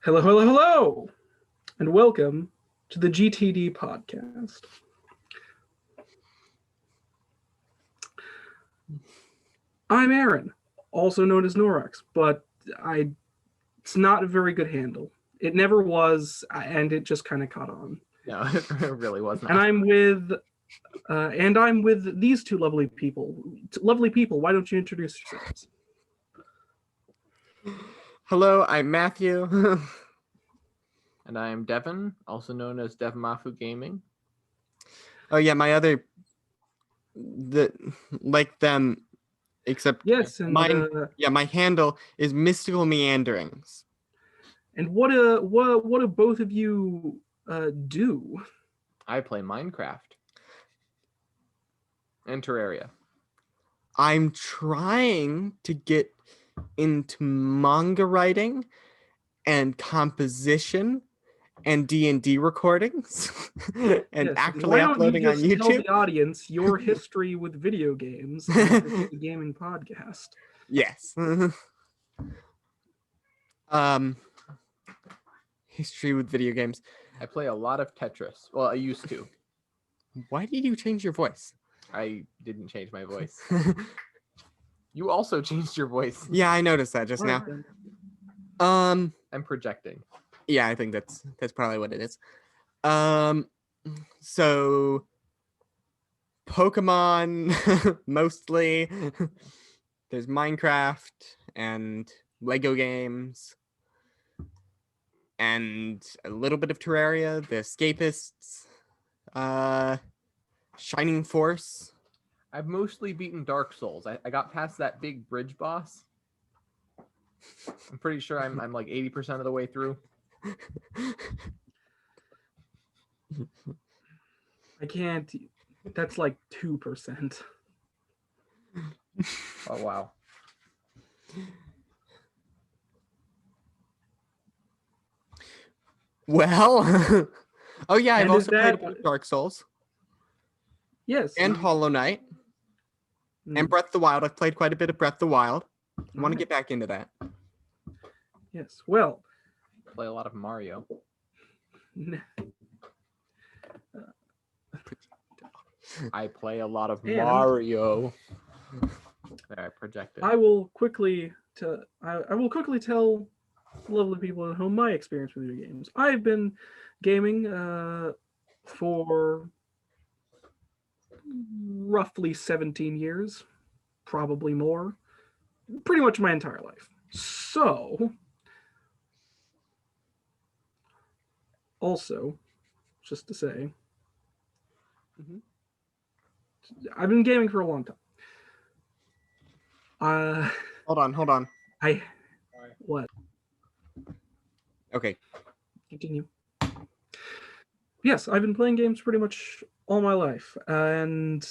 Hello, hello, hello, and welcome to the GTD Podcast. I'm Aaron, also known as Norax, but it's not a very good handle. It never was, and it just kind of caught on. No, it really was not. And I'm with these two lovely people. Lovely people, why don't you introduce yourselves? Hello, I'm Matthew. And I am Devin, also known as Devmafu Gaming. Oh yeah, like them, except Yes, and mine. My handle is Mystical Meanderings. And what do both of you do? I play Minecraft and Terraria. I'm trying to get into manga writing and composition and D&D recordings and actually uploading on YouTube. Tell the audience your history with video games on the gaming podcast. Yes. History with video games. I play a lot of Tetris. Well, I used to. Why did you change your voice? I didn't change my voice. You also changed your voice. Yeah, I noticed that just now. I'm projecting. Yeah, I think that's probably what it is. So Pokemon mostly. There's Minecraft and Lego games and a little bit of Terraria, The Escapists, Shining Force. I've mostly beaten Dark Souls. I got past that big bridge boss. I'm pretty sure I'm like 80% of the way through. I can't. That's like 2%. Oh wow. Well, oh yeah, I've also played a bit of Dark Souls. Yes. And Hollow Knight. And Breath of the Wild. I've played quite a bit of Breath of the Wild. I want to get back into that. Yes. Well, play a lot of Mario. I play a lot of Mario. There, I projected. I will quickly tell lovely people at home my experience with video games. I've been gaming for roughly 17 years, probably more, pretty much my entire life. So, also, just to say, I've been gaming for a long time. Hold on. What? Okay. Continue. Yes, I've been playing games pretty much all my life, and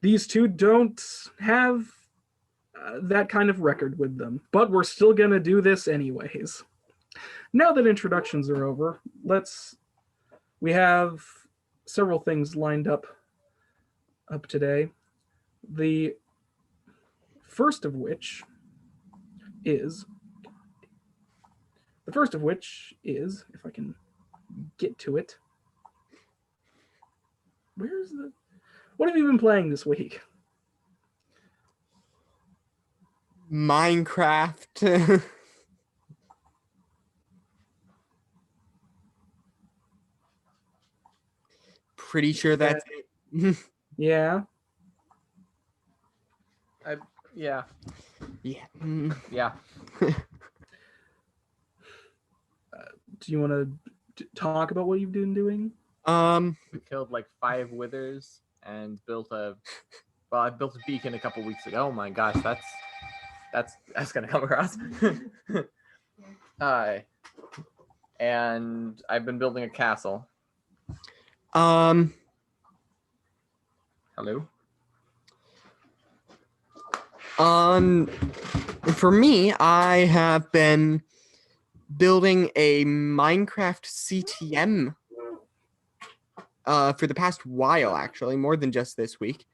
these two don't have that kind of record with them, but we're still gonna do this anyways. Now that introductions are over, we have several things lined up today. The first of which is, if I can get to it. What have you been playing this week? Minecraft. Pretty sure that's it. Yeah. Yeah. Yeah. Do you want to talk about what you've been doing? We killed like 5 withers and I built a beacon a couple weeks ago. Oh my gosh, that's gonna come across. And I've been building a castle. Hello. For me, I have been building a Minecraft CTM for the past while, actually, more than just this week.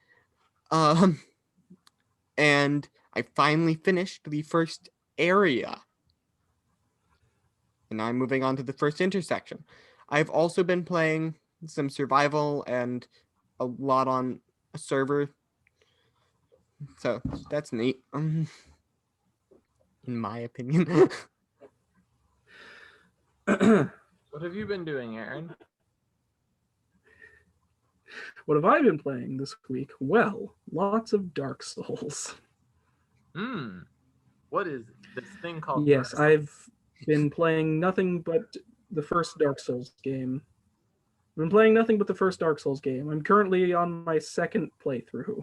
And I finally finished the first area. and I'm moving on to the first intersection. I've also been playing some survival and a lot on a server, so that's neat, in my opinion. What have you been doing, Aaron? What have I been playing this week? Well, lots of Dark Souls. What is this thing called? Yes, Dark I've been playing nothing but the first Dark Souls game. I've been playing nothing but the first Dark Souls game. I'm currently on my second playthrough.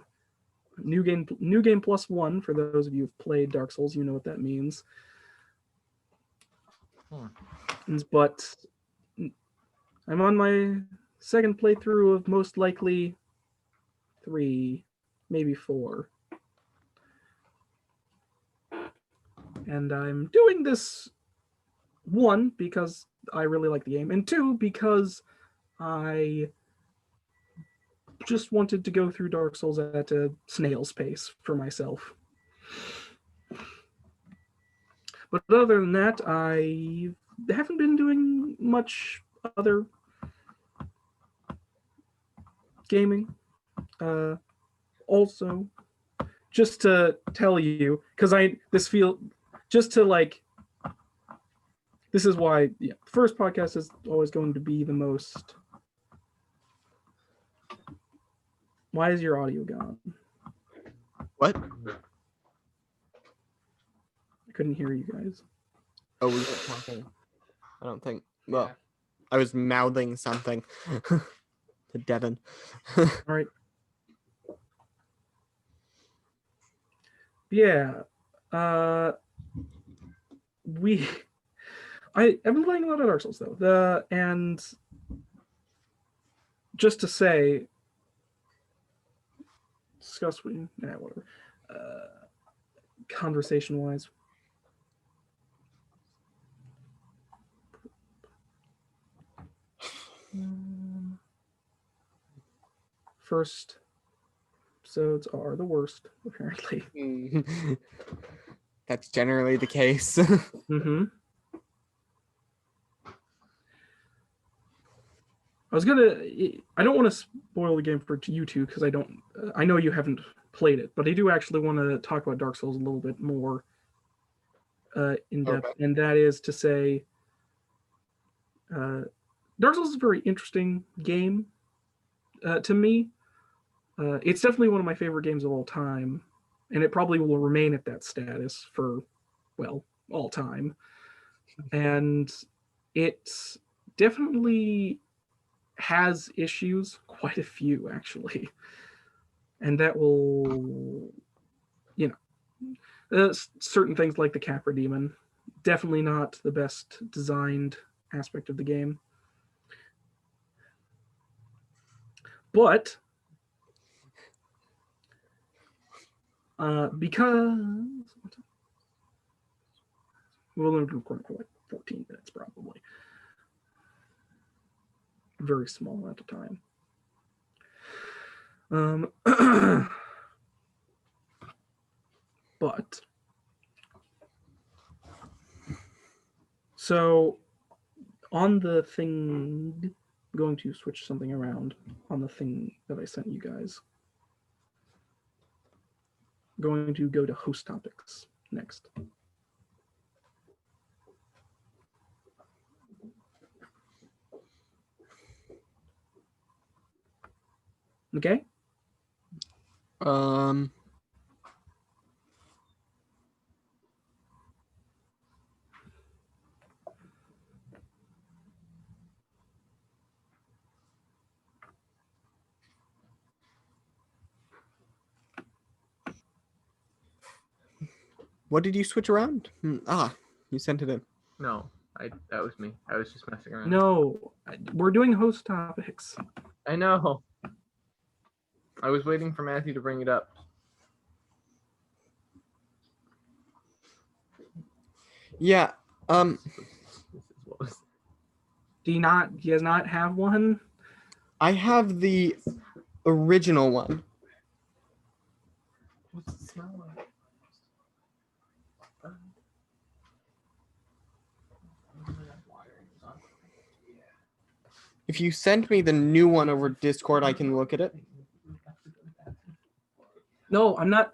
New game +1. For those of you who've played Dark Souls, you know what that means. But I'm on my second playthrough of most likely 3, maybe 4. And I'm doing this, 1, because I really like the game, and 2, because I just wanted to go through Dark Souls at a snail's pace for myself. But other than that, I haven't been doing much other gaming. Also, just to tell you, because this is why first podcast is always going to be the most. Why is your audio gone? What? I couldn't hear you guys. Oh, we were talking. I don't think. Well, Yeah. I was mouthing something to Devin. All right. Yeah. I've been playing a lot of Dark Souls though. And just to say, discuss what whatever. Conversation wise. First episodes are the worst, apparently. That's generally the case. Mm-hmm. I don't want to spoil the game for you two because I know you haven't played it, but I do actually want to talk about Dark Souls a little bit more in depth. Okay. And that is to say, Dark Souls is a very interesting game to me. It's definitely one of my favorite games of all time, and it probably will remain at that status for, well, all time. And it definitely has issues, quite a few actually, and that will, certain things like the Capra Demon, definitely not the best designed aspect of the game. But because we'll only be recording for like 14 minutes probably. Very small amount of time. But so on the thing, I'm going to switch something around on the thing that I sent you guys. I'm going to go to host topics next. Okay? What did you switch around? You sent it in. No, that was me. I was just messing around. No, we're doing host topics. I know. I was waiting for Matthew to bring it up. Yeah. This is what was... He does not have one? I have the original one. What's it smell like? If you send me the new one over Discord, I can look at it. No, I'm not.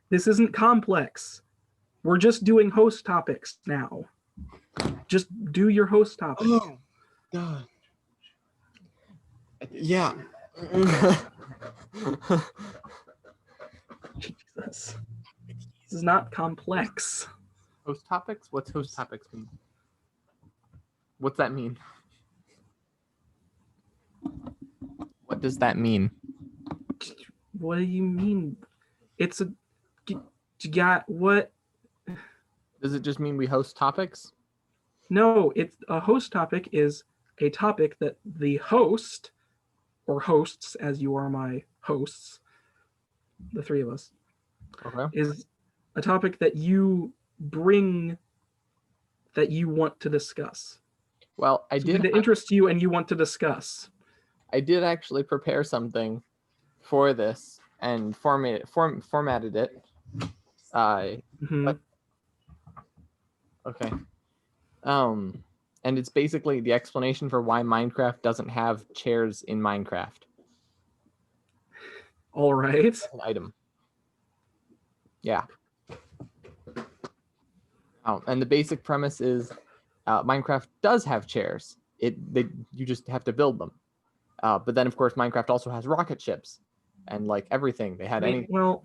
This isn't complex. We're just doing host topics now. Just do your host topic. Oh, God. Yeah. Jesus. This is not complex. Host topics? What's host topics mean? What's that mean? What does that mean? What do you mean? It's a. You got what? Does it just mean we host topics? No, it's a host topic is a topic that the host, or hosts, as you are my hosts, the three of us, Okay. is a topic that you bring that you want to discuss. Well, I Something did. that interests you and you want to discuss. I did actually prepare something for this and formatted it. Mhm. Okay. And it's basically the explanation for why Minecraft doesn't have chairs in Minecraft. All right. An item. Yeah. Oh, and the basic premise is Minecraft does have chairs. You just have to build them. But then, of course, Minecraft also has rocket ships and like everything. They had any. Well,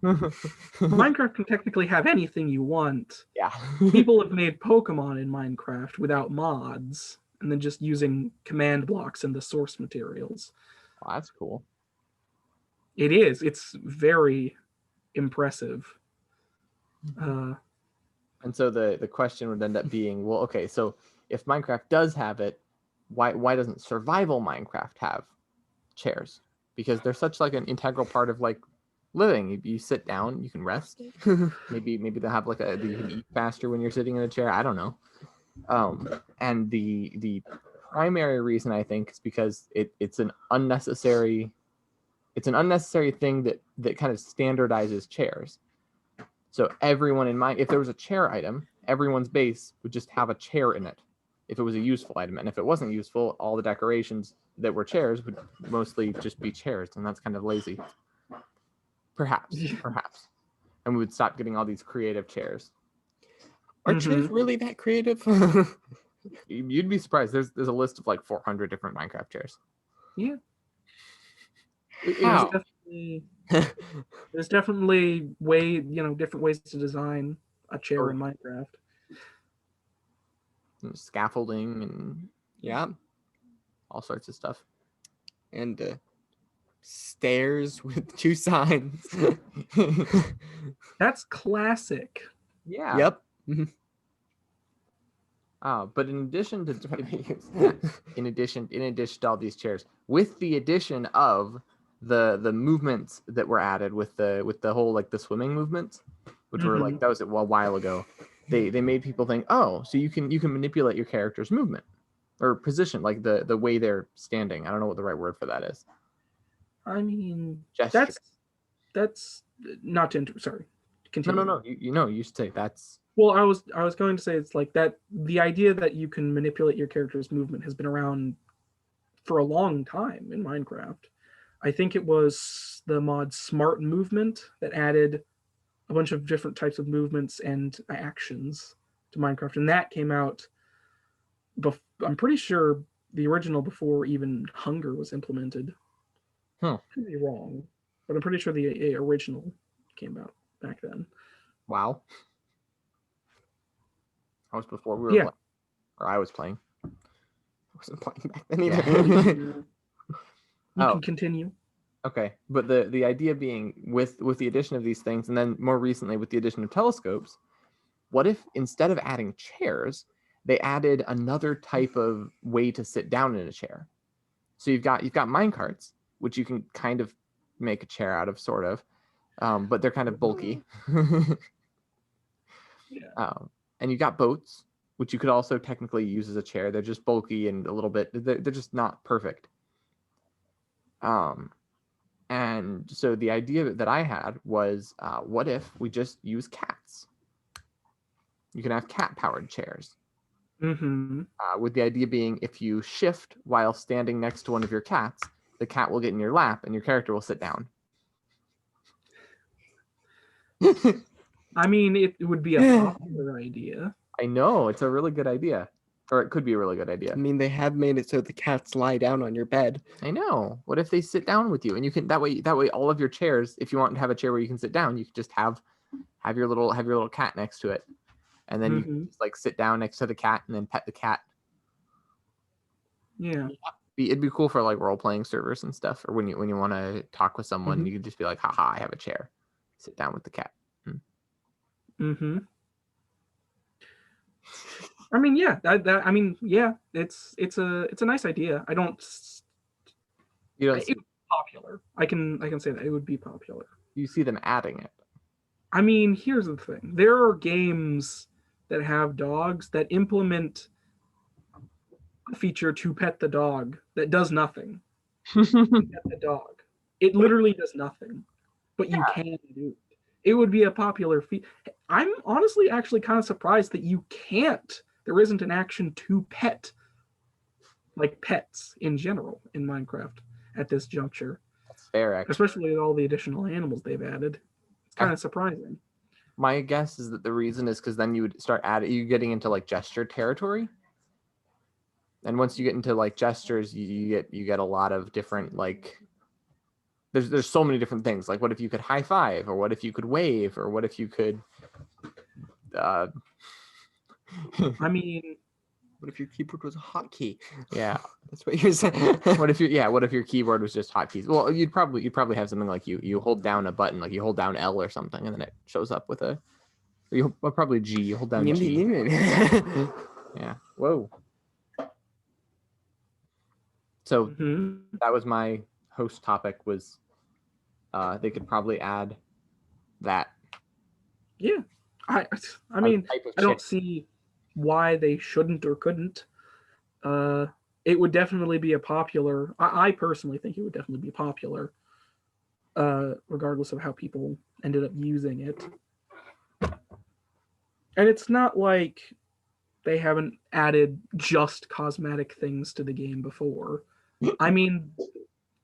Minecraft can technically have anything you want. Yeah. People have made Pokemon in Minecraft without mods and then just using command blocks and the source materials. Oh, that's cool. It is. It's very impressive. And so the question would end up being, well, okay, so if Minecraft does have it, why doesn't survival Minecraft have chairs? Because they're such like an integral part of like living. You sit down, you can rest. maybe they'll have like you can eat faster when you're sitting in a chair. I don't know. And the primary reason I think is because it's an unnecessary thing that kind of standardizes chairs. So everyone in mind, if there was a chair item, everyone's base would just have a chair in it if it was a useful item. And if it wasn't useful, all the decorations that were chairs would mostly just be chairs, and that's kind of lazy. Perhaps. And we would stop getting all these creative chairs. Are chairs really that creative? You'd be surprised. There's a list of like 400 different Minecraft chairs. Yeah. How? There's definitely different ways to design a chair in Minecraft. And scaffolding and Yeah. all sorts of stuff. And stairs with 2 signs. That's classic. Yeah. Yep. But in addition to all these chairs, with the addition of the movements that were added with the whole like the swimming movements, which were like that was a while ago, they made people think, oh, so you can manipulate your character's movement or position, like the way they're standing. I don't know what the right word for that is. I mean, Gesture. that's not to sorry. Continue. No. You should say that's. Well, I was going to say it's like that. The idea that you can manipulate your character's movement has been around for a long time in Minecraft. I think it was the mod Smart Movement that added a bunch of different types of movements and actions to Minecraft, and that came out. I'm pretty sure the original before even Hunger was implemented. Could be wrong, but I'm pretty sure the original came out back then. Wow. That was before we were playing. Or I was playing. I wasn't playing back then either. You can continue. Okay, but the idea being with the addition of these things, and then more recently with the addition of telescopes, what if instead of adding chairs, they added another type of way to sit down in a chair? So you've got minecarts, which you can kind of make a chair out of, sort of, but they're kind of bulky. And you got boats, which you could also technically use as a chair. They're just bulky and a little bit. They're just not perfect. And so the idea that I had was, what if we just use cats? You can have cat-powered chairs. Mm-hmm. With the idea being if you shift while standing next to one of your cats, the cat will get in your lap and your character will sit down. I mean, it would be a popular idea. I know, it's a really good idea. Or it could be a really good idea. I mean, they have made it so the cats lie down on your bed. I know. What if they sit down with you and you can that way all of your chairs, if you want to have a chair where you can sit down, you can just have your little cat next to it. And then you can just like sit down next to the cat and then pet the cat. Yeah. It'd be cool for like role-playing servers and stuff, or when you want to talk with someone, you can just be like, haha, I have a chair. Sit down with the cat. Mm-hmm. I mean, yeah. I mean, yeah. It's a nice idea. I don't. You don't. It would be popular. I can say that it would be popular. You see them adding it. I mean, here's the thing. There are games that have dogs that implement a feature to pet the dog that does nothing. Pet the dog. It literally does nothing, but you can do it. It would be a popular feature. I'm honestly actually kind of surprised that you can't. There isn't an action to pet, like pets in general in Minecraft at this juncture. That's fair, actually. Especially with all the additional animals they've added. It's kind of surprising. My guess is that the reason is because then you would start you getting into like gesture territory. And once you get into like gestures, you get a lot of different like there's so many different things. Like what if you could high five, or what if you could wave, or what if you could I mean, what if your keyboard was a hotkey? Yeah. That's what you're saying. what if your keyboard was just hotkeys? Well, you'd probably have something like you hold down a button, like you hold down L or something, and then it shows up with probably G. You hold down G. Yeah. Whoa. So that was my host topic. Was they could probably add that. Yeah. I mean, I don't see why they shouldn't or couldn't. It would definitely be a popular. I personally think it would definitely be popular, regardless of how people ended up using it. And it's not like they haven't added just cosmetic things to the game before. I mean,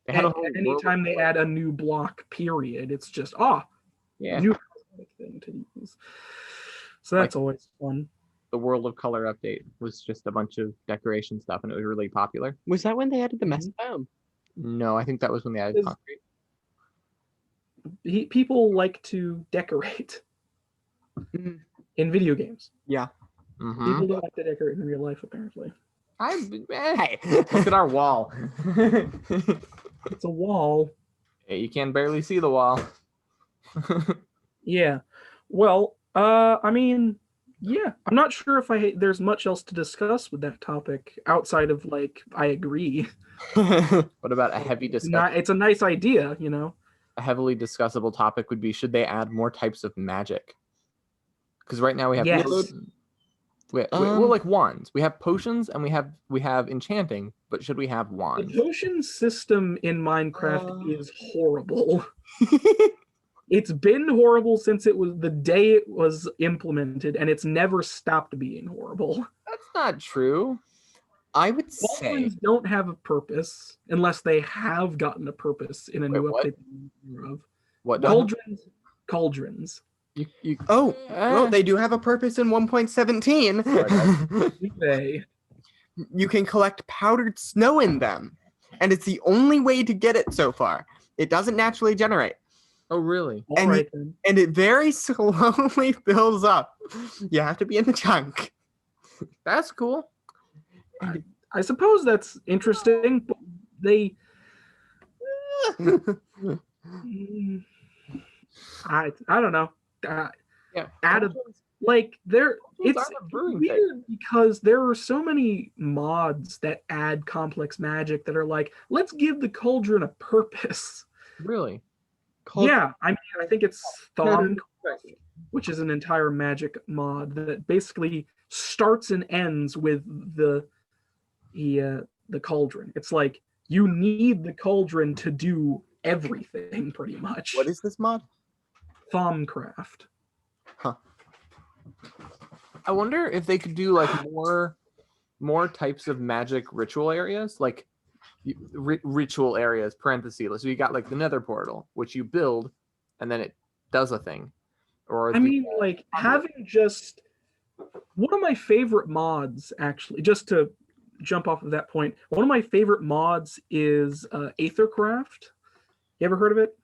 anytime they add a new block, period, it's just new cosmetic thing to use. So that's always fun. The World of Color update was just a bunch of decoration stuff, and it was really popular. Was that when they added the mess biome? No, I think that was when they added concrete. People like to decorate in video games. Yeah. People don't like to decorate in real life, apparently. Hey, look at our wall. It's a wall. Hey, you can barely see the wall. Yeah. Well, I mean, yeah, I'm not sure if there's much else to discuss with that topic outside of like I agree. What about a heavy discussion? It's a nice idea, you know. A heavily discussable topic would be: should they add more types of magic? Because right now we have well, like wands. We have potions and we have enchanting, but should we have wands? The potion system in Minecraft is horrible. It's been horrible since the day it was implemented, and it's never stopped being horrible. That's not true. I would say cauldrons don't have a purpose unless they have gotten a purpose in a new update. What? Cauldrons. No, they do have a purpose in 1.17. You can collect powdered snow in them, and it's the only way to get it so far. It doesn't naturally generate. Oh, really? And it very slowly fills up. You have to be in the chunk. That's cool. I suppose that's interesting, but they... I don't know. It's weird because there are so many mods that add complex magic that are like, let's give the cauldron a purpose. Really? Yeah, I think it's Thaumcraft, which is an entire magic mod that basically starts and ends with the cauldron. It's like you need the cauldron to do everything pretty much. What is this mod? Thaumcraft. Huh. I wonder if they could do like more more types of magic ritual areas, like ritual areas, parentheses. So you got like the Nether portal, which you build, and then it does a thing. Or I mean, like having just one of my favorite mods, actually, just to jump off of that point, one of my favorite mods is Aethercraft. You ever heard of it?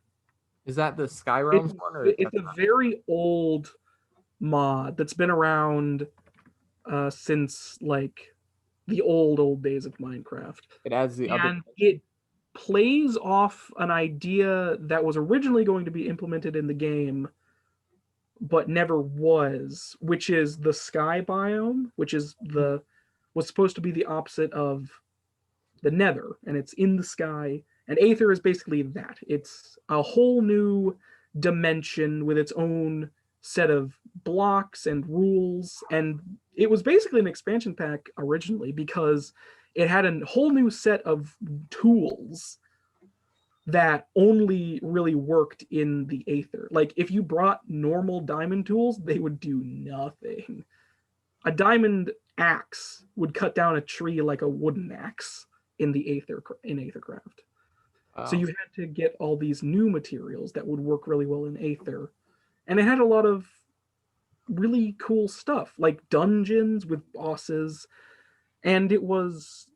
is that the Skyrealms one? Or It's a very old mod that's been around since like the old days of Minecraft. it adds the other. And it plays off an idea that was originally going to be implemented in the game but never was, which is the sky biome, which is was supposed to be the opposite of the Nether, and it's in the sky. And Aether is basically that. It's a whole new dimension with its own set of blocks and rules, and it was basically an expansion pack originally because it had a whole new set of tools that only really worked in the Aether. Like if you brought normal diamond tools, they would do nothing. A diamond axe would cut down a tree like a wooden axe in Aethercraft. So you had to get all these new materials that would work really well in Aether. And it had a lot of really cool stuff, like dungeons with bosses. And it was,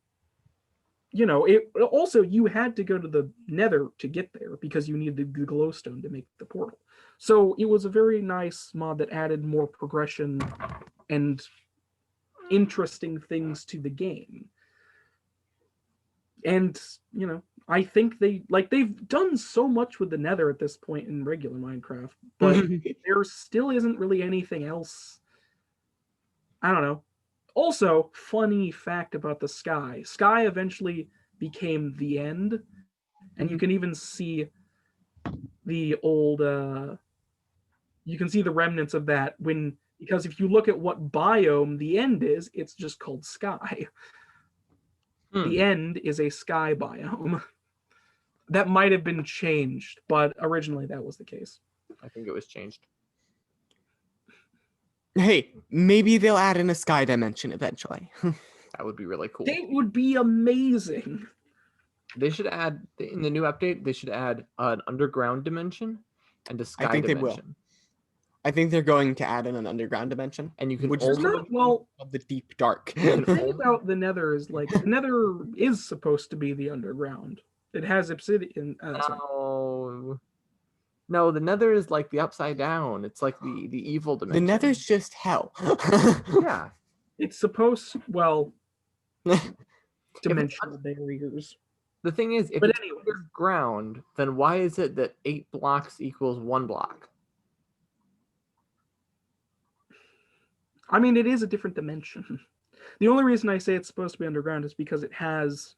it also, you had to go to the Nether to get there because you needed the glowstone to make the portal. So it was a very nice mod that added more progression and interesting things to the game. And, I think they've done so much with the Nether at this point in regular Minecraft, but there still isn't really anything else. I don't know. Also, funny fact about the sky. Sky eventually became the end, and you can even see the old you can see the remnants of that because if you look at what biome the end is, it's just called sky. The end is a sky biome. That might have been changed, but originally that was the case. I think it was changed. Hey, maybe they'll add in a sky dimension eventually. That would be really cool. It would be amazing. They should add, in the new update, they should add an underground dimension and a sky think they dimension. will. I think they're going to add in an underground dimension, And you can which also is called the deep dark. The thing about the Nether is the Nether is supposed to be the underground. It has obsidian. No, the Nether is like the upside down. It's like the evil The dimension. Nether's just hell. Yeah. It's supposed dimensional barriers. The thing is, if But it's anyways. underground, then why is it that 8 blocks equals 1 block? I mean, it is a different dimension. The only reason I say it's supposed to be underground is because it has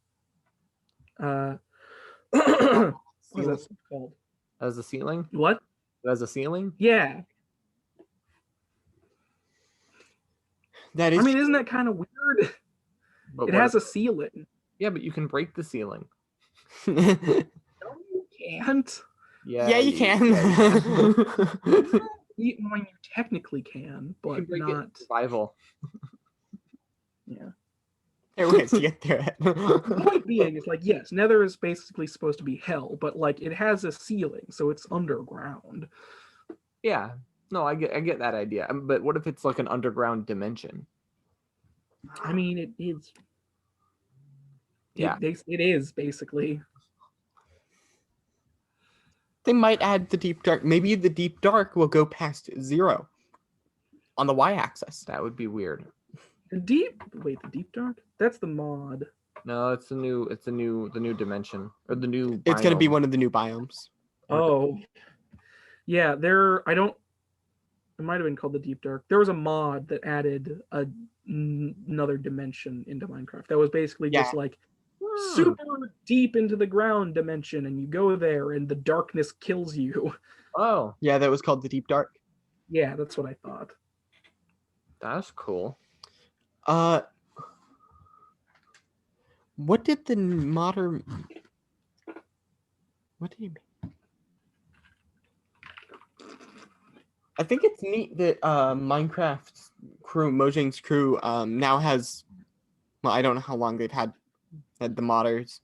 what is that called? As a ceiling? What? As a ceiling? Yeah. That is. I mean, isn't that kind of weird? But It has a ceiling. Yeah, but you can break the ceiling. No, you can't. Yeah, you can. When you technically can, You but can break it in not. survival. Yeah. There ways to get through it. The point being is yes, Nether is basically supposed to be hell, but it has a ceiling, so it's underground. Yeah. No, I get that idea. But what if it's like an underground dimension? I mean, it is. Yeah. It is basically. They might add the deep dark. Maybe the deep dark will go past 0 on the y-axis. That would be weird. The deep dark? That's the mod. No, it's the new dimension or the new. It's going to be biome. one of the new biomes. Oh. Yeah, it might have been called the deep dark. There was a mod that added another dimension into Minecraft. That was basically just super deep into the ground dimension, and you go there and the darkness kills you. Oh, Yeah, that was called the deep dark. Yeah, that's what I thought. that's cool. What did the modern? What did he mean? I think it's neat that Minecraft's crew, Mojang's crew, now has well, I don't know how long they've had the modders,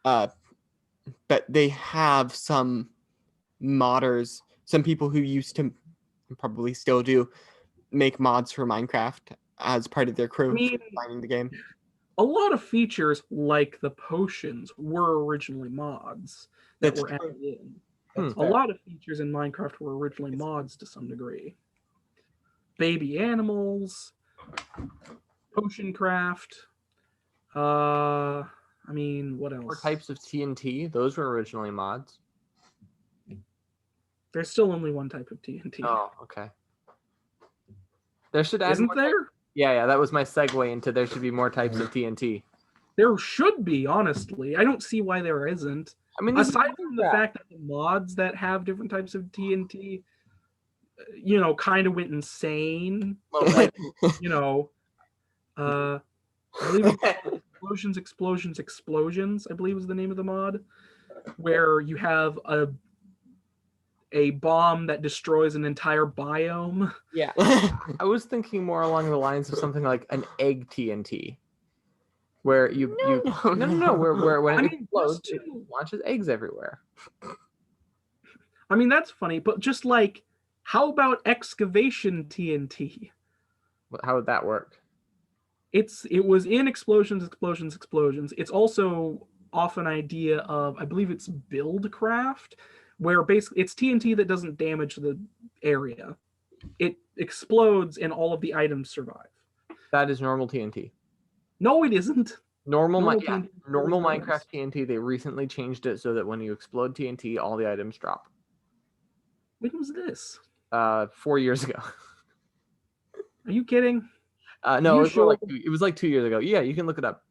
but they have some modders, some people who used to, and probably still do, make mods for Minecraft as part of their crew for designing the game. A lot of features like the potions were originally mods that That's were true. added in. Hmm. A lot of features in Minecraft were originally mods to some degree. Baby animals, potion craft. I mean, what else? Four types of TNT. Those were originally mods. There's still only one type of TNT. Oh, okay. There should add Isn't more there? Yeah, that was my segue into there should be more types of TNT. There should be, honestly. I don't see why there isn't. I mean, Aside from the fact that the mods that have different types of TNT, kind of went insane. I believe it's Explosions, I believe was the name of the mod, where you have a bomb that destroys an entire biome. Yeah. I was thinking more along the lines of something like an egg TNT. Where where when it explodes, it launches eggs everywhere. I mean, that's funny, but just like, how about excavation TNT? How would that work? It was in Explosions. It's also off an idea of, I believe it's Buildcraft, where basically it's TNT that doesn't damage the area. It explodes and all of the items survive. That is normal TNT. No, it isn't. Normal TNT Minecraft TNT, they recently changed it so that when you explode TNT, all the items drop. When was this? 4 years ago. Are you kidding? No, it was like 2 years ago. Yeah, you can look it up.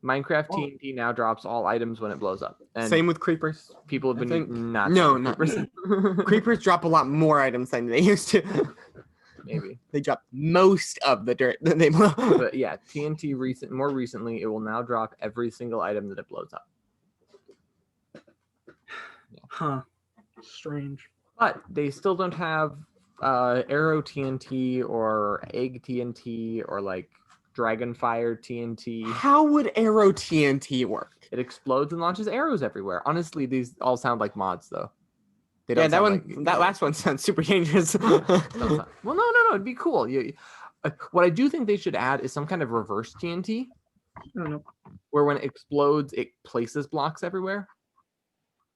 Minecraft TNT now drops all items when it blows up. And same with creepers. people have been not creepers. Creepers drop a lot more items than they used to. Maybe they drop most of the dirt that they blow. But yeah, TNT more recently, it will now drop every single item that it blows up. Yeah. Huh. Strange. But they still don't have arrow TNT or egg TNT or like Dragonfire TNT. How would arrow TNT work? It explodes and launches arrows everywhere. Honestly, these all sound like mods, though. They Yeah, don't that last one sounds super dangerous. Well, no, it'd be cool. What I do think they should add is some kind of reverse TNT. I don't know. Where when it explodes, it places blocks everywhere.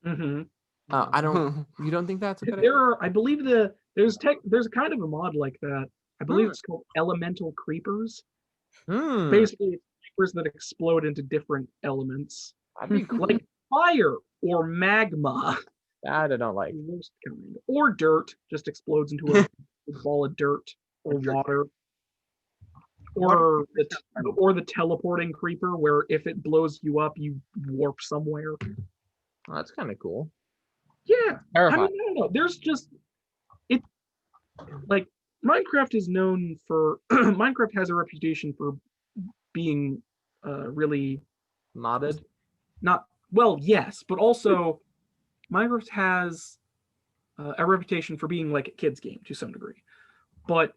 Mm-hmm. I don't. You don't think that's a good idea? I believe there's a kind of a mod like that. I believe it's called Elemental Creepers. Basically, it's creepers that explode into different elements. That'd be cool. Like fire or magma. That I don't like. Or dirt, just explodes into a ball of dirt or water. Or the teleporting creeper, where if it blows you up, you warp somewhere. Oh, that's kind of cool. Yeah. Terrifying. I mean, I don't know. There's just it. Like Minecraft is known for Minecraft has a reputation for being really modded. Yes, but also Minecraft has a reputation for being like a kid's game to some degree. But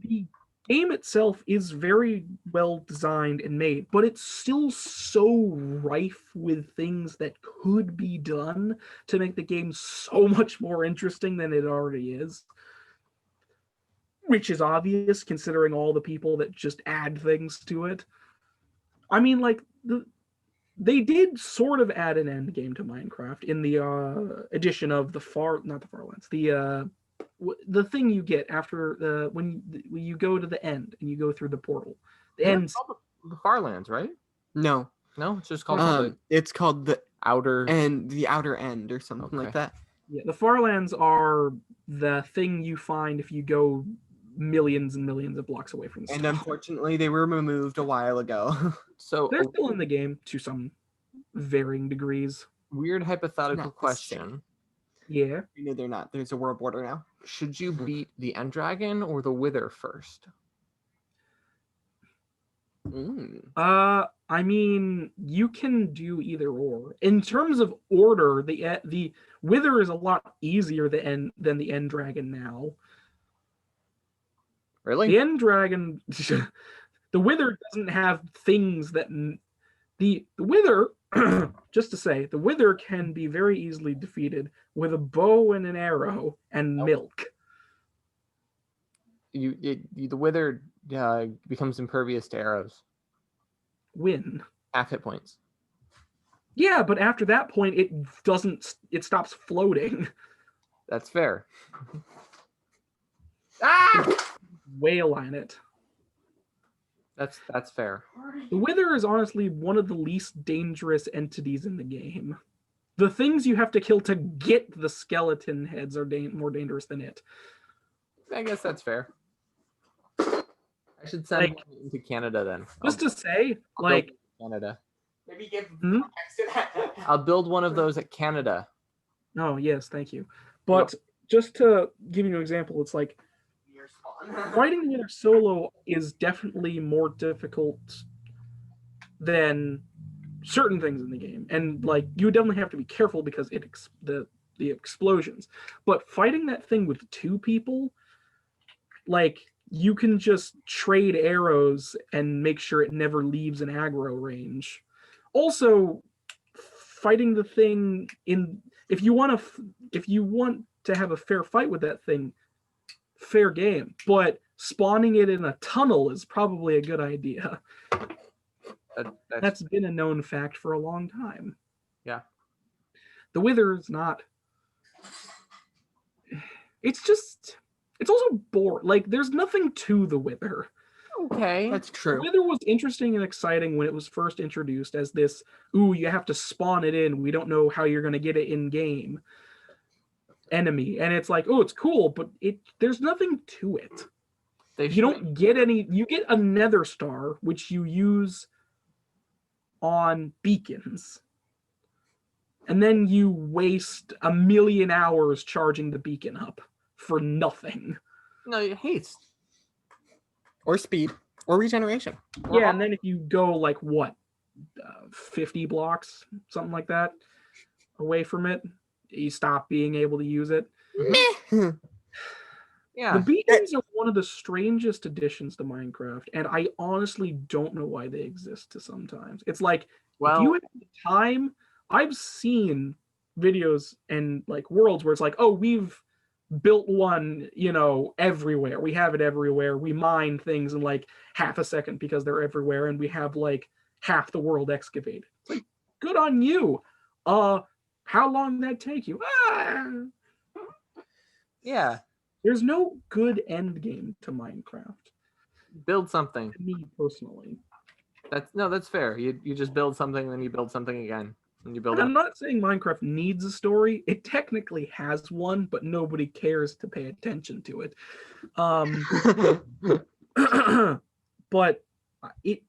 the game itself is very well designed and made, but it's still so rife with things that could be done to make the game so much more interesting than it already is. Which is obvious considering all the people that just add things to it. I mean, like, they did sort of add an end game to Minecraft in the addition of the Farlands, the thing you get after when you go to the end and you go through the portal. The end. The Farlands, right? No, it's just called. It's called the outer end or something like that. Yeah, the Farlands are the thing you find if you go millions and millions of blocks away from the And stone. unfortunately, they were removed a while ago. So they're still in the game to some varying degrees. Weird hypothetical question. Yeah. No, they're not. There's a world order now. Should you beat the End Dragon or the Wither first? I mean, you can do either or. In terms of order, the Wither is a lot easier than the End Dragon now. Really? The End Dragon, The Wither doesn't have things that the Wither. Just to say, the Wither can be very easily defeated with a bow and an arrow and milk. The Wither becomes impervious to arrows. Win. Half hit points. Yeah, but after that point, it doesn't. It stops floating. That's fair. Wail on it. That's fair. The Wither is honestly one of the least dangerous entities in the game. The things you have to kill to get the skeleton heads are more dangerous than it. I guess that's fair. I should send one into Canada then. Just to say, Canada. Maybe give I'll build one of those at Canada. Oh, yes, thank you. But just to give you an example, it's like fighting the Wither solo is definitely more difficult than certain things in the game. And like you definitely have to be careful because the explosions. But fighting that thing with two people, like you can just trade arrows and make sure it never leaves an aggro range. Also, fighting the thing if you want to have a fair fight with that thing, fair game. But spawning it in a tunnel is probably a good idea. That's been a known fact for a long time. Yeah. The Wither is not. It's also boring. Like, there's nothing to the Wither. Okay. That's true. The Wither was interesting and exciting when it was first introduced as this, you have to spawn it in. We don't know how you're going to get it in game enemy. And it's like, it's cool, but there's nothing to it. You don't get any. You get a nether star, which you use on beacons. And then you waste 1,000,000 hours charging the beacon up for nothing. No, haste. Or speed. Or regeneration. Yeah, and then if you go 50 blocks, something like that, away from it, you stop being able to use it. Yeah. The beacons are one of the strangest additions to Minecraft, and I honestly don't know why they exist sometimes. It's like, if you have the time, I've seen videos and worlds where it's like, we've built one, everywhere. We have it everywhere. We mine things in half a second because they're everywhere, and we have half the world excavated. It's like, good on you. How long did that take you? Yeah. There's no good end game to Minecraft. Build something. To me personally. That's fair. You just build something, then you build something again. And you build. I'm not saying Minecraft needs a story. It technically has one, but nobody cares to pay attention to it. But I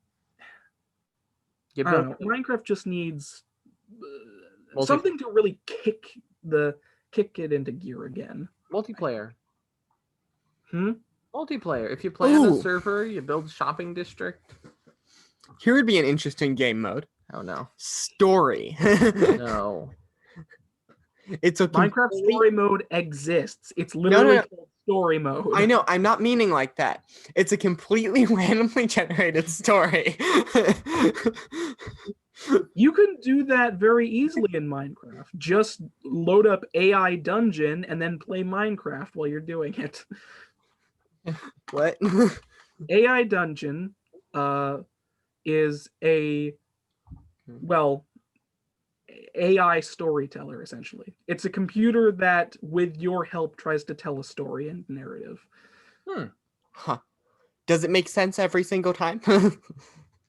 don't know. Minecraft just needs something to really kick it into gear again. Multiplayer. Hmm? Multiplayer. If you play on a server, you build shopping district. Here would be an interesting game mode. Oh no. Story. No. It's a Minecraft story mode exists. It's literally called story mode. I know. I'm not meaning like that. It's a completely randomly generated story. You can do that very easily in Minecraft. Just load up AI Dungeon and then play Minecraft while you're doing it. What? AI Dungeon is AI storyteller, essentially. It's a computer that, with your help, tries to tell a story and narrative. Huh. Does it make sense every single time?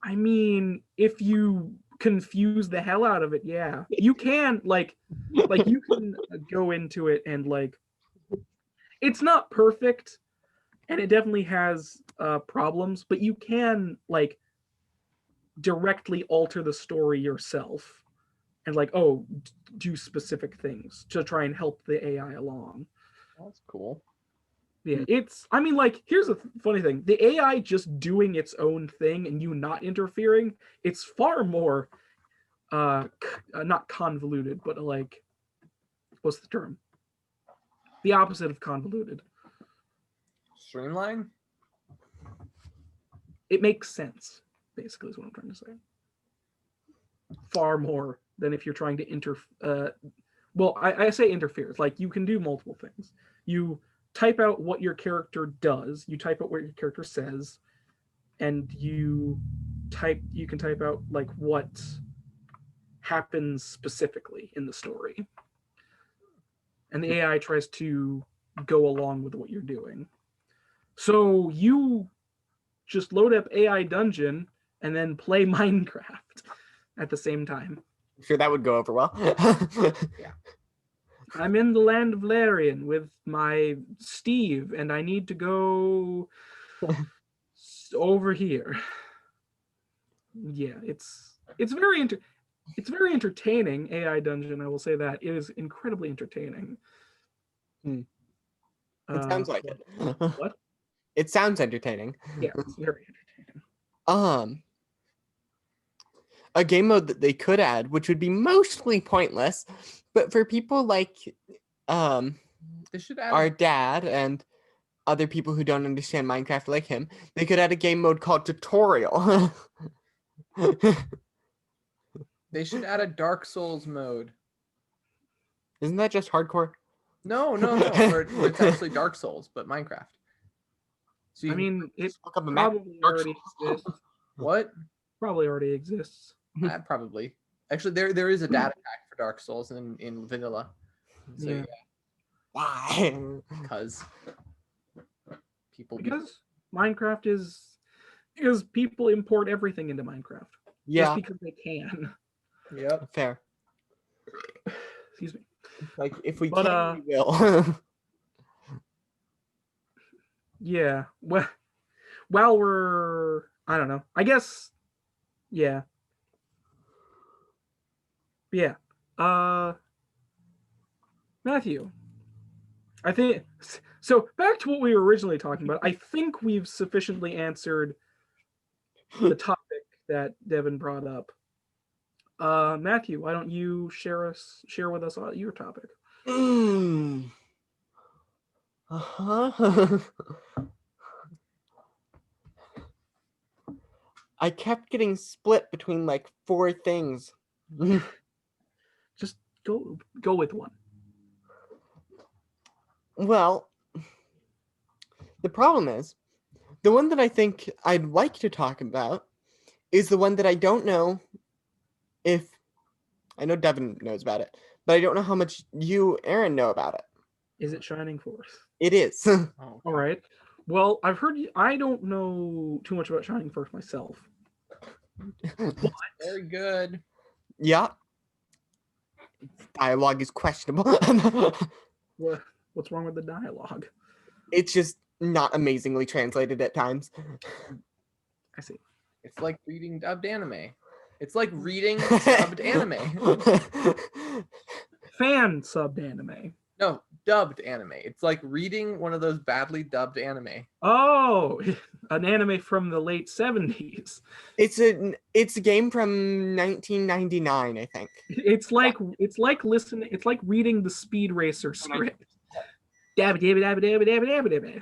I mean, if you confuse the hell out of it, yeah. You can, you can go into it and, it's not perfect, and it definitely has problems, but you can, directly alter the story yourself. And do specific things to try and help the AI along. That's cool. Yeah, here's a funny thing. The AI just doing its own thing and you not interfering, it's far more, not convoluted, but what's the term? The opposite of convoluted. Streamline? it makes sense, basically is what I'm trying to say. Far more than if you're trying to I say interferes, like you can do multiple things. You type out what your character does, you type out what your character says, and you can type out like what happens specifically in the story. And the AI tries to go along with what you're doing. So you just load up AI Dungeon and then play Minecraft at the same time. I'm sure that would go over well. Yeah. I'm in the land of Larian with my Steve, and I need to go over here. Yeah, it's very entertaining. AI Dungeon, I will say that it is incredibly entertaining. It sounds like it. What? It sounds entertaining. Yeah, it's very entertaining. A game mode that they could add, which would be mostly pointless, but for people like They should add our dad and other people who don't understand Minecraft like him, they could add a game mode called tutorial. They should add a Dark Souls mode. Isn't that just hardcore? No, where it's actually Dark Souls, but Minecraft. So I mean, it Look up a map. probably Dark already Souls. exists. What? Probably already exists. Probably. Actually, there is a data pack for Dark Souls in vanilla. So Yeah. Why? because people Because Minecraft is people import everything into Minecraft. Yeah, Just because they can. Yep. fair. Excuse me. Like if we But, can, we will. Yeah. Well, while we're, I don't know. I guess, yeah. Yeah. Matthew, I think so. Back to what we were originally talking about. I think we've sufficiently answered the topic that Devin brought up. Matthew, why don't you share with us your topic? Uh-huh. I kept getting split between like 4 things. Just go with one. Well, the problem is, the one that I think I'd like to talk about is the one that I don't know if, I know Devin knows about it, but I don't know how much you, Aaron, know about it. Is it Shining Force? It is. Oh, All right. Well, I've heard I don't know too much about Shining Force myself. very good. Yeah. Dialogue is questionable. What's wrong with the dialogue? It's just not amazingly translated at times. I see. It's like reading dubbed anime. It's like reading dubbed anime. Fan subbed anime. No, dubbed anime. It's like reading one of those badly dubbed anime. Oh, an anime from the late 70s. It's a game from 1999, I think. It's like reading the Speed Racer script. Dabba dabba dabba dabba dabba dabba dabba.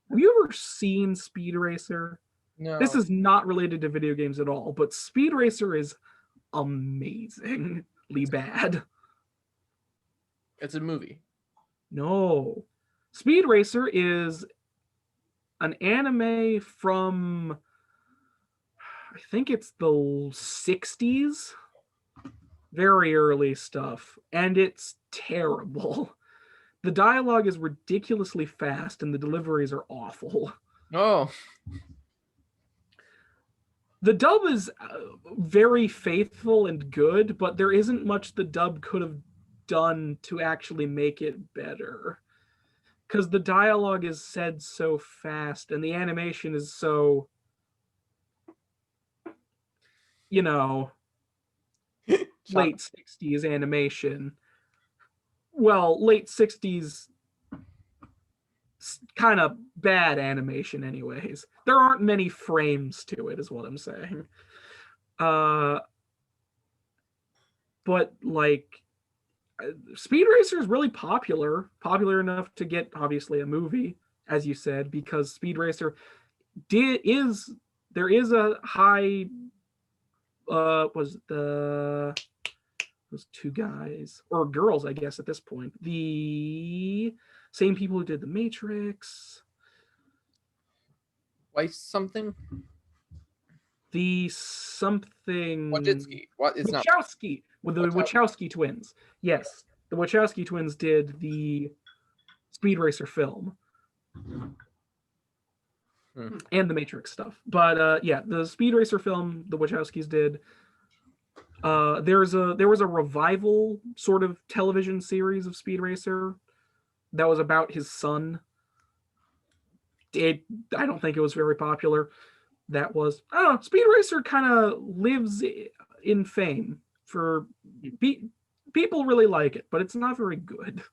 Have you ever seen Speed Racer? No. This is not related to video games at all, but Speed Racer is amazingly bad. It's a movie. No. Speed Racer is an anime from, I think it's the 60s. Very early stuff. And it's terrible. The dialogue is ridiculously fast and the deliveries are awful. Oh. The dub is very faithful and good, but there isn't much the dub could have done to actually make it better. Because the dialogue is said so fast and the animation is so, late 60s animation. Well, late 60s kind of bad animation anyways. There aren't many frames to it is what I'm saying. But like Speed Racer is really popular enough to get obviously a movie, as you said, because Speed Racer is there is a high was the those two guys or girls, I guess at this point. The same people who did The Matrix. Weiss something? The something Wachowski. What is not Wachowski with the Wachowski twins. Yes, the Wachowski twins did the Speed Racer film and the Matrix stuff. But yeah, the Speed Racer film the Wachowskis did. There was a revival sort of television series of Speed Racer that was about his son. I don't think it was very popular. That was, I don't know, Speed Racer kind of lives in fame for people really like it, but it's not very good.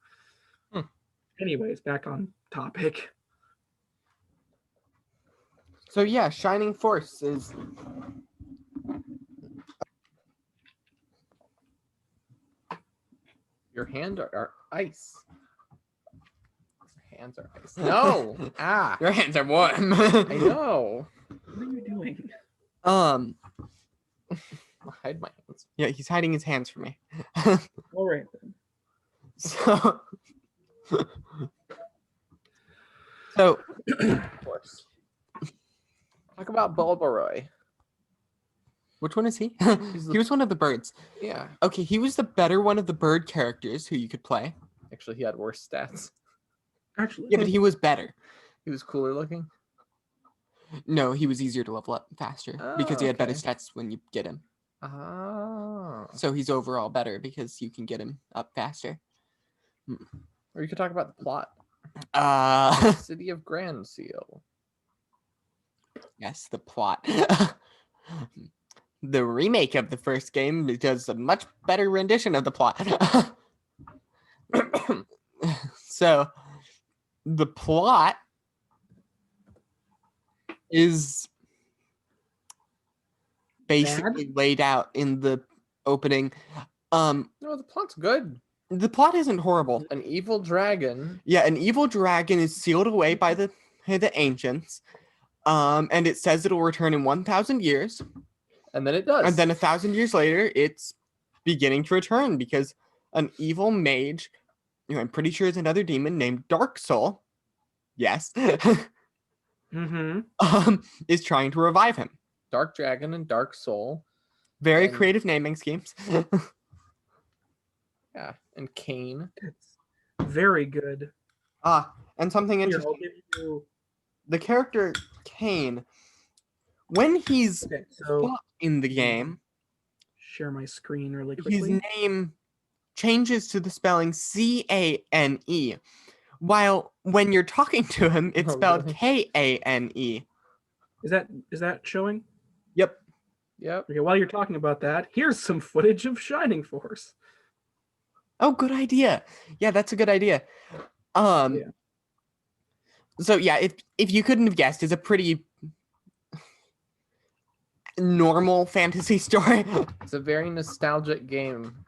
Anyways, back on topic. So yeah, Shining Force is your hands are ice. Your hands are ice. No. your hands are warm. I know. What are you doing? I'll hide my hands. Yeah, he's hiding his hands from me. All right then. So Of course. Talk about Bulbaroy. which one is he? He was one of the birds. Yeah. Okay, he was the better one of the bird characters who you could play. Actually, he had worse stats. Actually, Yeah, but he was better. He was cooler looking. No, he was easier to level up faster because he had better okay. stats when you get him. Oh. So he's overall better because you can get him up faster. Or you could talk about the plot. City of Grand Seal. Yes, the plot. The remake of the first game does a much better rendition of the plot. So the plot is basically laid out in the opening. No, the plot's good. The plot isn't horrible. An evil dragon. Yeah, an evil dragon is sealed away by the ancients. And it says it'll return in 1,000 years. And then it does. And then 1,000 years later, it's beginning to return because an evil mage, I'm pretty sure is another demon named Dark Soul. Yes. Is trying to revive him. Dark Dragon and Dark Soul. Very And- creative naming schemes. Yeah. And Cain. it's very good. And something Here, interesting. I'll give you. The character Cain, when he's Okay, so in the game, share my screen really his quickly. name changes to the spelling Cane, while when you're talking to him, it's Oh, spelled really? Kane. Is that showing? Yep. Yep. Okay, while you're talking about that, here's some footage of Shining Force. Oh, good idea. Yeah, that's a good idea. So yeah, if you couldn't have guessed, it's a pretty normal fantasy story. It's a very nostalgic game.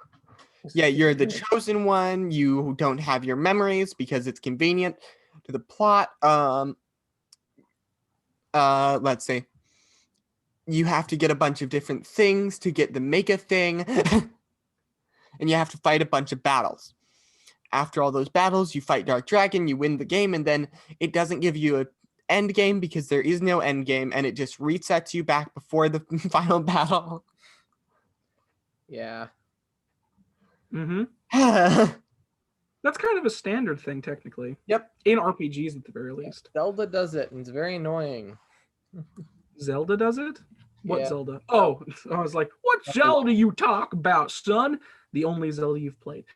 Yeah, you're the chosen one. You don't have your memories because it's convenient to the plot. Let's see. You have to get a bunch of different things to get the Mega thing. And you have to fight a bunch of battles. After all those battles, you fight Dark Dragon, you win the game, and then it doesn't give you an end game because there is no end game, and it just resets you back before the final battle. Yeah. That's kind of a standard thing, technically. Yep. In RPGs, at the very least. Zelda does it, and it's very annoying. Zelda does it? What Yeah. Zelda? Oh, I was like, what Zelda you talk about, son? The only Zelda you've played.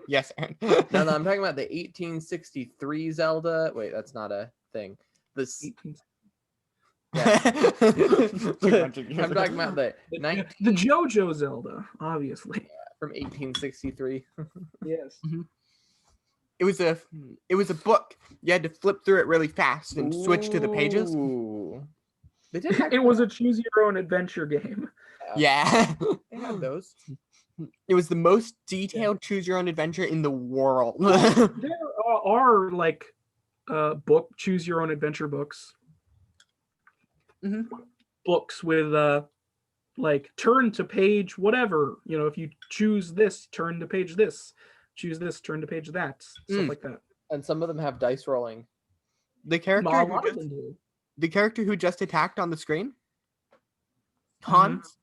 Yes, Aaron. No, I'm talking about the 1863 Zelda. Wait, that's not a thing. This. 18... Yeah. I'm 200 talking about the 19 The JoJo Zelda, obviously. from 1863. Yes. It was a book. You had to flip through it really fast and switch to the pages. Ooh. They did have, It was a choose your own adventure game. Yeah. they had those. It was the most detailed choose your own adventure in the world. There are like choose your own adventure books. books with like turn to page whatever. If you choose this, turn to page this. Choose this, turn to page that. Stuff like that. And some of them have dice rolling. The A character lot of them do. who just attacked on the screen, Hans,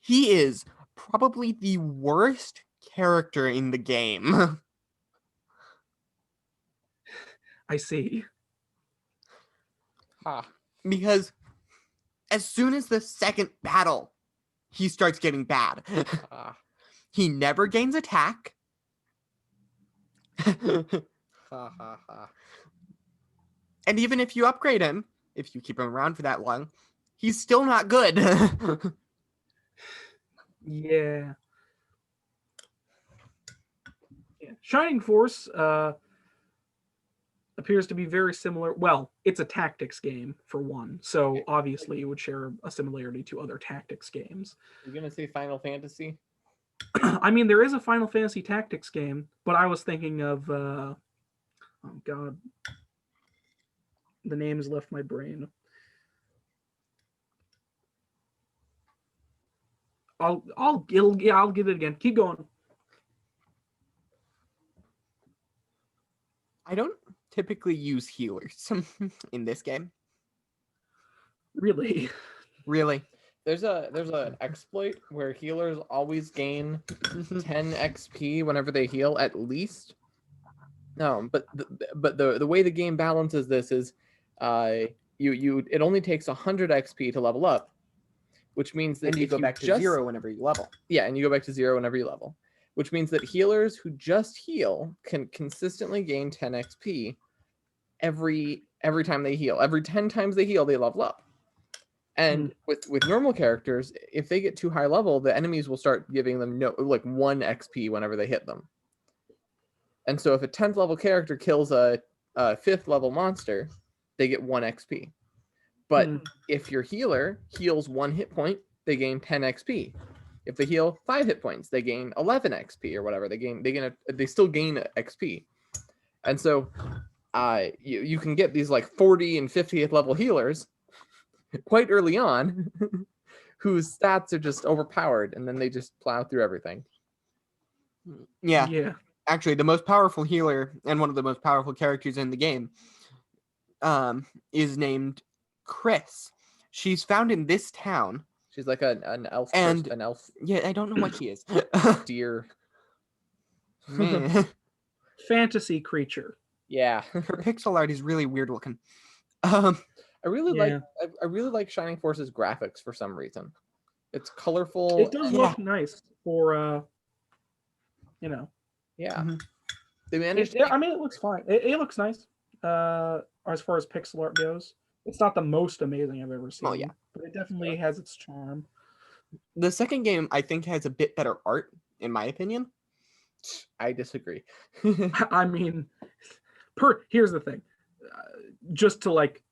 he is probably the worst character in the game. I see. Because as soon as the second battle, he starts getting bad. He never gains attack. And even if you upgrade him, if you keep him around for that long, he's still not good. Yeah. Shining Force appears to be very similar. Well, it's a tactics game for one, so obviously it would share a similarity to other tactics games. You're gonna say Final Fantasy? I mean, there is a Final Fantasy Tactics game, but I was thinking of oh god, the name has left my brain. I'll get it again. Keep going. I don't typically use healers in this game. Really? Really? There's an exploit where healers always gain 10 XP whenever they heal, at least. No, but the way the game balances this is, it only takes 100 XP to level up, which means that And you go back to 0 whenever you level. Yeah, and you go back to 0 whenever you level, which means that healers who just heal can consistently gain 10 XP every time they heal. Every 10 times they heal, they level up. And with normal characters, if they get too high level, the enemies will start giving them 1 XP whenever they hit them. And so if a 10th level character kills a 5th level monster, they get 1 XP. But if your healer heals 1 hit point, they gain 10 XP. If they heal 5 hit points, they gain 11 XP or whatever. They still gain XP. And so you can get these like 40 and 50th level healers quite early on whose stats are just overpowered, and then they just plow through everything. Yeah. Actually, the most powerful healer and one of the most powerful characters in the game is named Chris. She's found in this town. She's like an elf. And an elf. Yeah, I don't know what she is. Deer. Man. Fantasy creature. Yeah. Her pixel art is really weird looking. I really like Shining Force's graphics for some reason. It's colorful. It does look nice for Yeah. They managed. I mean, it looks fine. It looks nice. As far as pixel art goes, it's not the most amazing I've ever seen. Oh yeah, but it definitely has its charm. The second game, I think, has a bit better art, in my opinion. I disagree. I mean, here's the thing. Just to like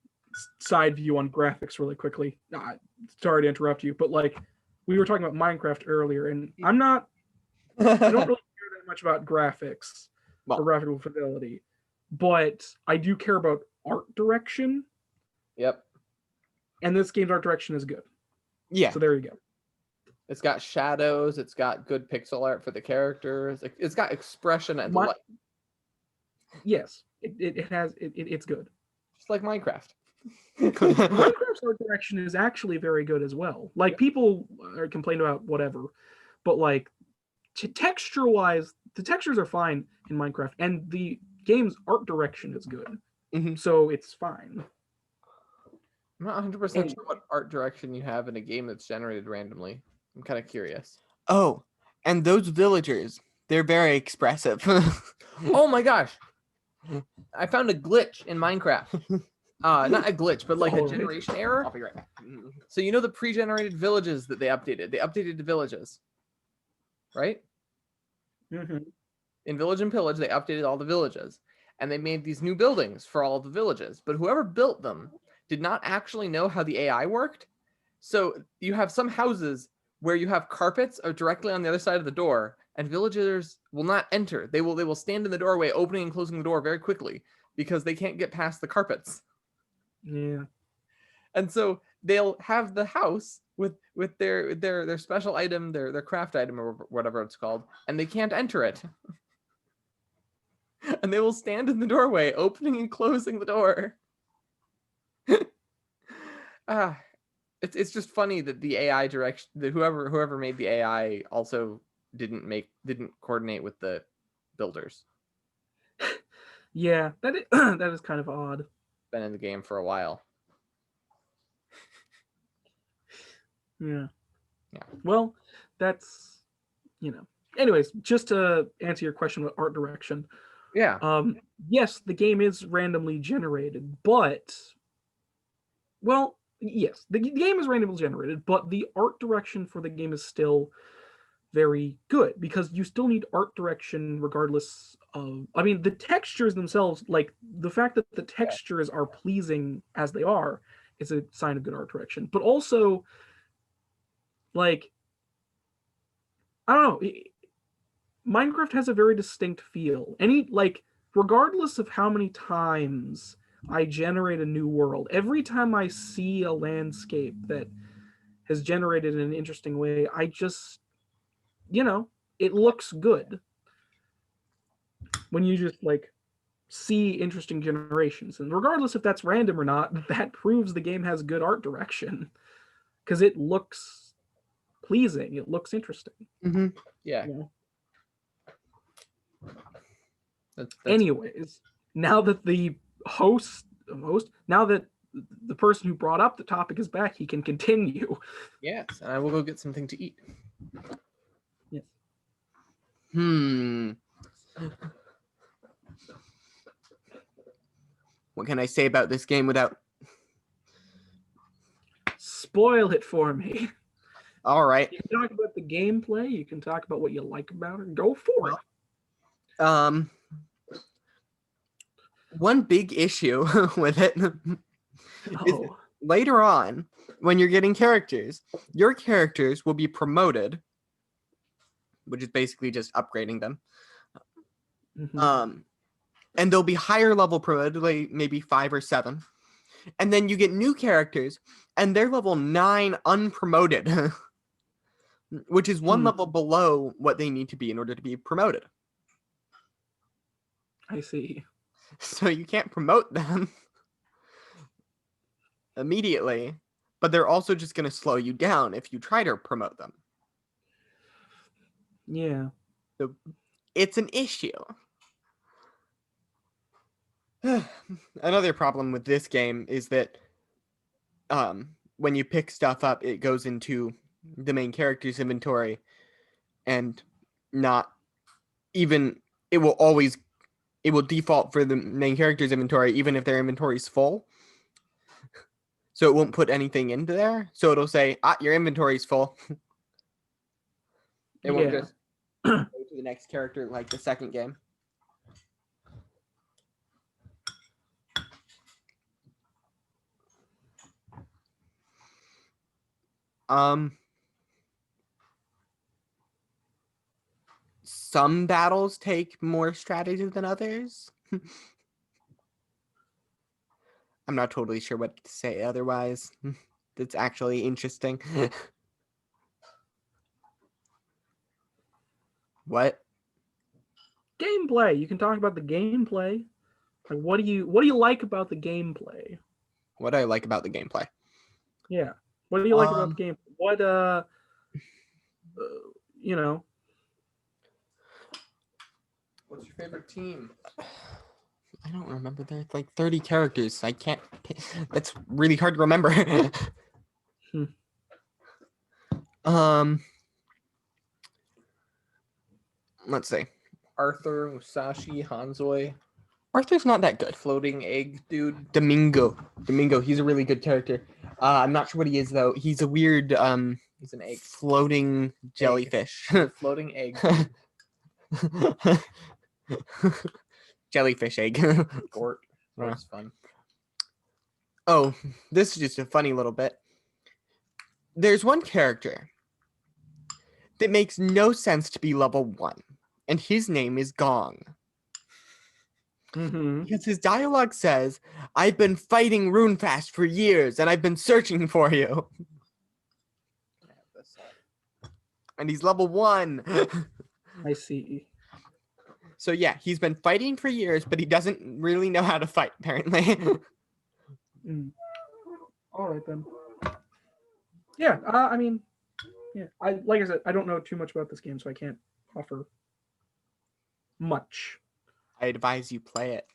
side view on graphics really quickly. Sorry to interrupt you, but like we were talking about Minecraft earlier, and I don't really care that much about graphics or graphical fidelity, but I do care about art direction. Yep. And this game's art direction is good. Yeah. So there you go. It's got shadows. It's got good pixel art for the characters. It's got expression and light. Yes, it's good. Just like Minecraft. Minecraft's art direction is actually very good as well. Like people are complaining about whatever, but like texture-wise, the textures are fine in Minecraft, and the game's art direction is good. So it's fine. I'm not 100% sure what art direction you have in a game that's generated randomly. I'm kind of curious. Oh, and those villagers, they're very expressive. Oh my gosh. I found a glitch in Minecraft. Not a glitch, but like a generation error. I'll be right back. So you know the pre-generated villages that they updated? They updated the villages, right? In Village and Pillage, they updated all the villages. And they made these new buildings for all of the villages. But whoever built them did not actually know how the AI worked. So you have some houses where you have carpets are directly on the other side of the door, and villagers will not enter. They will stand in the doorway, opening and closing the door very quickly because they can't get past the carpets. Yeah. And so they'll have the house with their special item, their craft item or whatever it's called, and they can't enter it. And they will stand in the doorway, opening and closing the door. It's just funny that the AI direction, that whoever made the AI also didn't coordinate with the builders. Yeah, that is kind of odd. Been in the game for a while. Yeah. Yeah. Well, that's, anyways, just to answer your question with art direction. Yeah. Yes, the game is randomly generated, but, well, yes, the game is randomly generated, but the art direction for the game is still very good, because you still need art direction regardless of, the textures themselves, like the fact that the textures are pleasing as they are is a sign of good art direction. But also, like, I don't know, Minecraft has a very distinct feel. Regardless of how many times I generate a new world, every time I see a landscape that has generated in an interesting way, I just, it looks good. When you just see interesting generations, and regardless if that's random or not, that proves the game has good art direction, because it looks pleasing, it looks interesting. Mm-hmm. Yeah. That's Anyways, now that the now that the person who brought up the topic is back, he can continue. Yes, and I will go get something to eat. Yes. What can I say about this game without... Spoil it for me. All right. You can talk about the gameplay, you can talk about what you like about it. Go for it. One big issue with it is later on, when you're getting characters, your characters will be promoted, which is basically just upgrading them. Mm-hmm. And they'll be higher level promoted, like maybe 5 or 7. And then you get new characters, and they're level 9 unpromoted, which is one level below what they need to be in order to be promoted. I see. So you can't promote them immediately, but they're also just going to slow you down if you try to promote them. Yeah. So it's an issue. Another problem with this game is that when you pick stuff up, it goes into the main character's inventory, and not even, it will default for the main character's inventory even if their inventory is full. So it won't put anything into there. So it'll say, your inventory is full. It won't just go to the next character like the second game. Some battles take more strategy than others. I'm not totally sure what to say otherwise. That's actually interesting. What? Gameplay. You can talk about the gameplay. Like, what do you like about the gameplay? What do I like about the gameplay? Yeah. What do you like about the game? What What's your favorite team? I don't remember. There's like 30 characters. I can't. That's really hard to remember. Let's see. Arthur, Musashi, Hanzoi. Arthur's not that good. Floating egg dude. Domingo, he's a really good character. I'm not sure what he is though. He's a weird He's an egg. Floating jellyfish. Floating egg. Jellyfish egg. Gort. That's fun. Oh, this is just a funny little bit. There's one character that makes no sense to be level 1, and his name is Gong. Because his dialogue says, "I've been fighting Runefast for years, and I've been searching for you." And he's level 1. I see. So yeah, he's been fighting for years, but he doesn't really know how to fight, apparently. All right then. Yeah, I mean, yeah. Like I said, I don't know too much about this game, so I can't offer much. I advise you play it.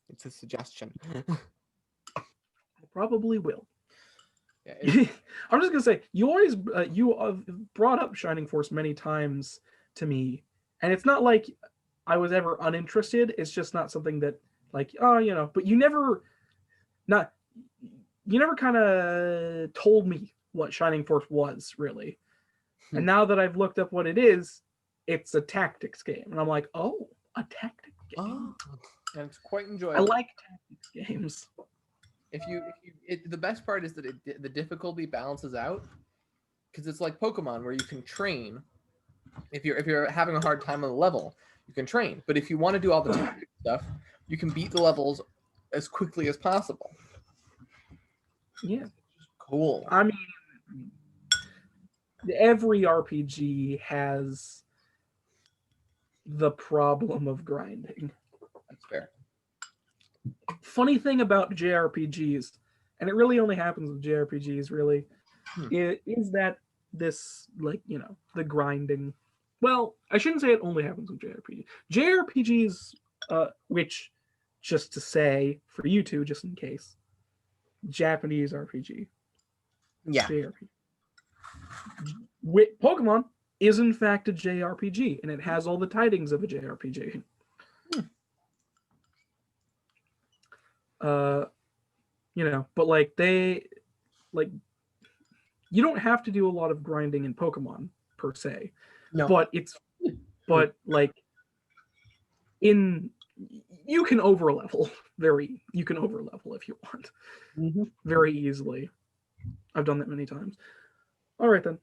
It's a suggestion. I probably will. Yeah, I'm just gonna say, you brought up Shining Force many times to me, and it's not like I was ever uninterested. It's just not something that, like, but you never kind of told me what Shining Force was really. And now that I've looked up what it is, it's a tactics game, and I'm like, oh, a tactics game. Oh, and it's quite enjoyable. I like tactics games. The best part is that the difficulty balances out, because it's like Pokemon where you can train. If you're having a hard time on the level, you can train. But if you want to do all the tactics stuff, you can beat the levels as quickly as possible. Yeah, cool. I mean, every RPG has the problem of grinding. That's fair. Funny thing about JRPGs, and it really only happens with JRPGs, really, is that this, like, the grinding. Well, I shouldn't say it only happens with JRPGs. JRPGs, which, just to say, for you two, just in case, Japanese RPG. Yeah. JRPG. Pokemon is, in fact, a JRPG, and it has all the tidings of a JRPG. But you don't have to do a lot of grinding in Pokemon per se. No. You can overlevel if you want. Very easily. I've done that many times. All right then.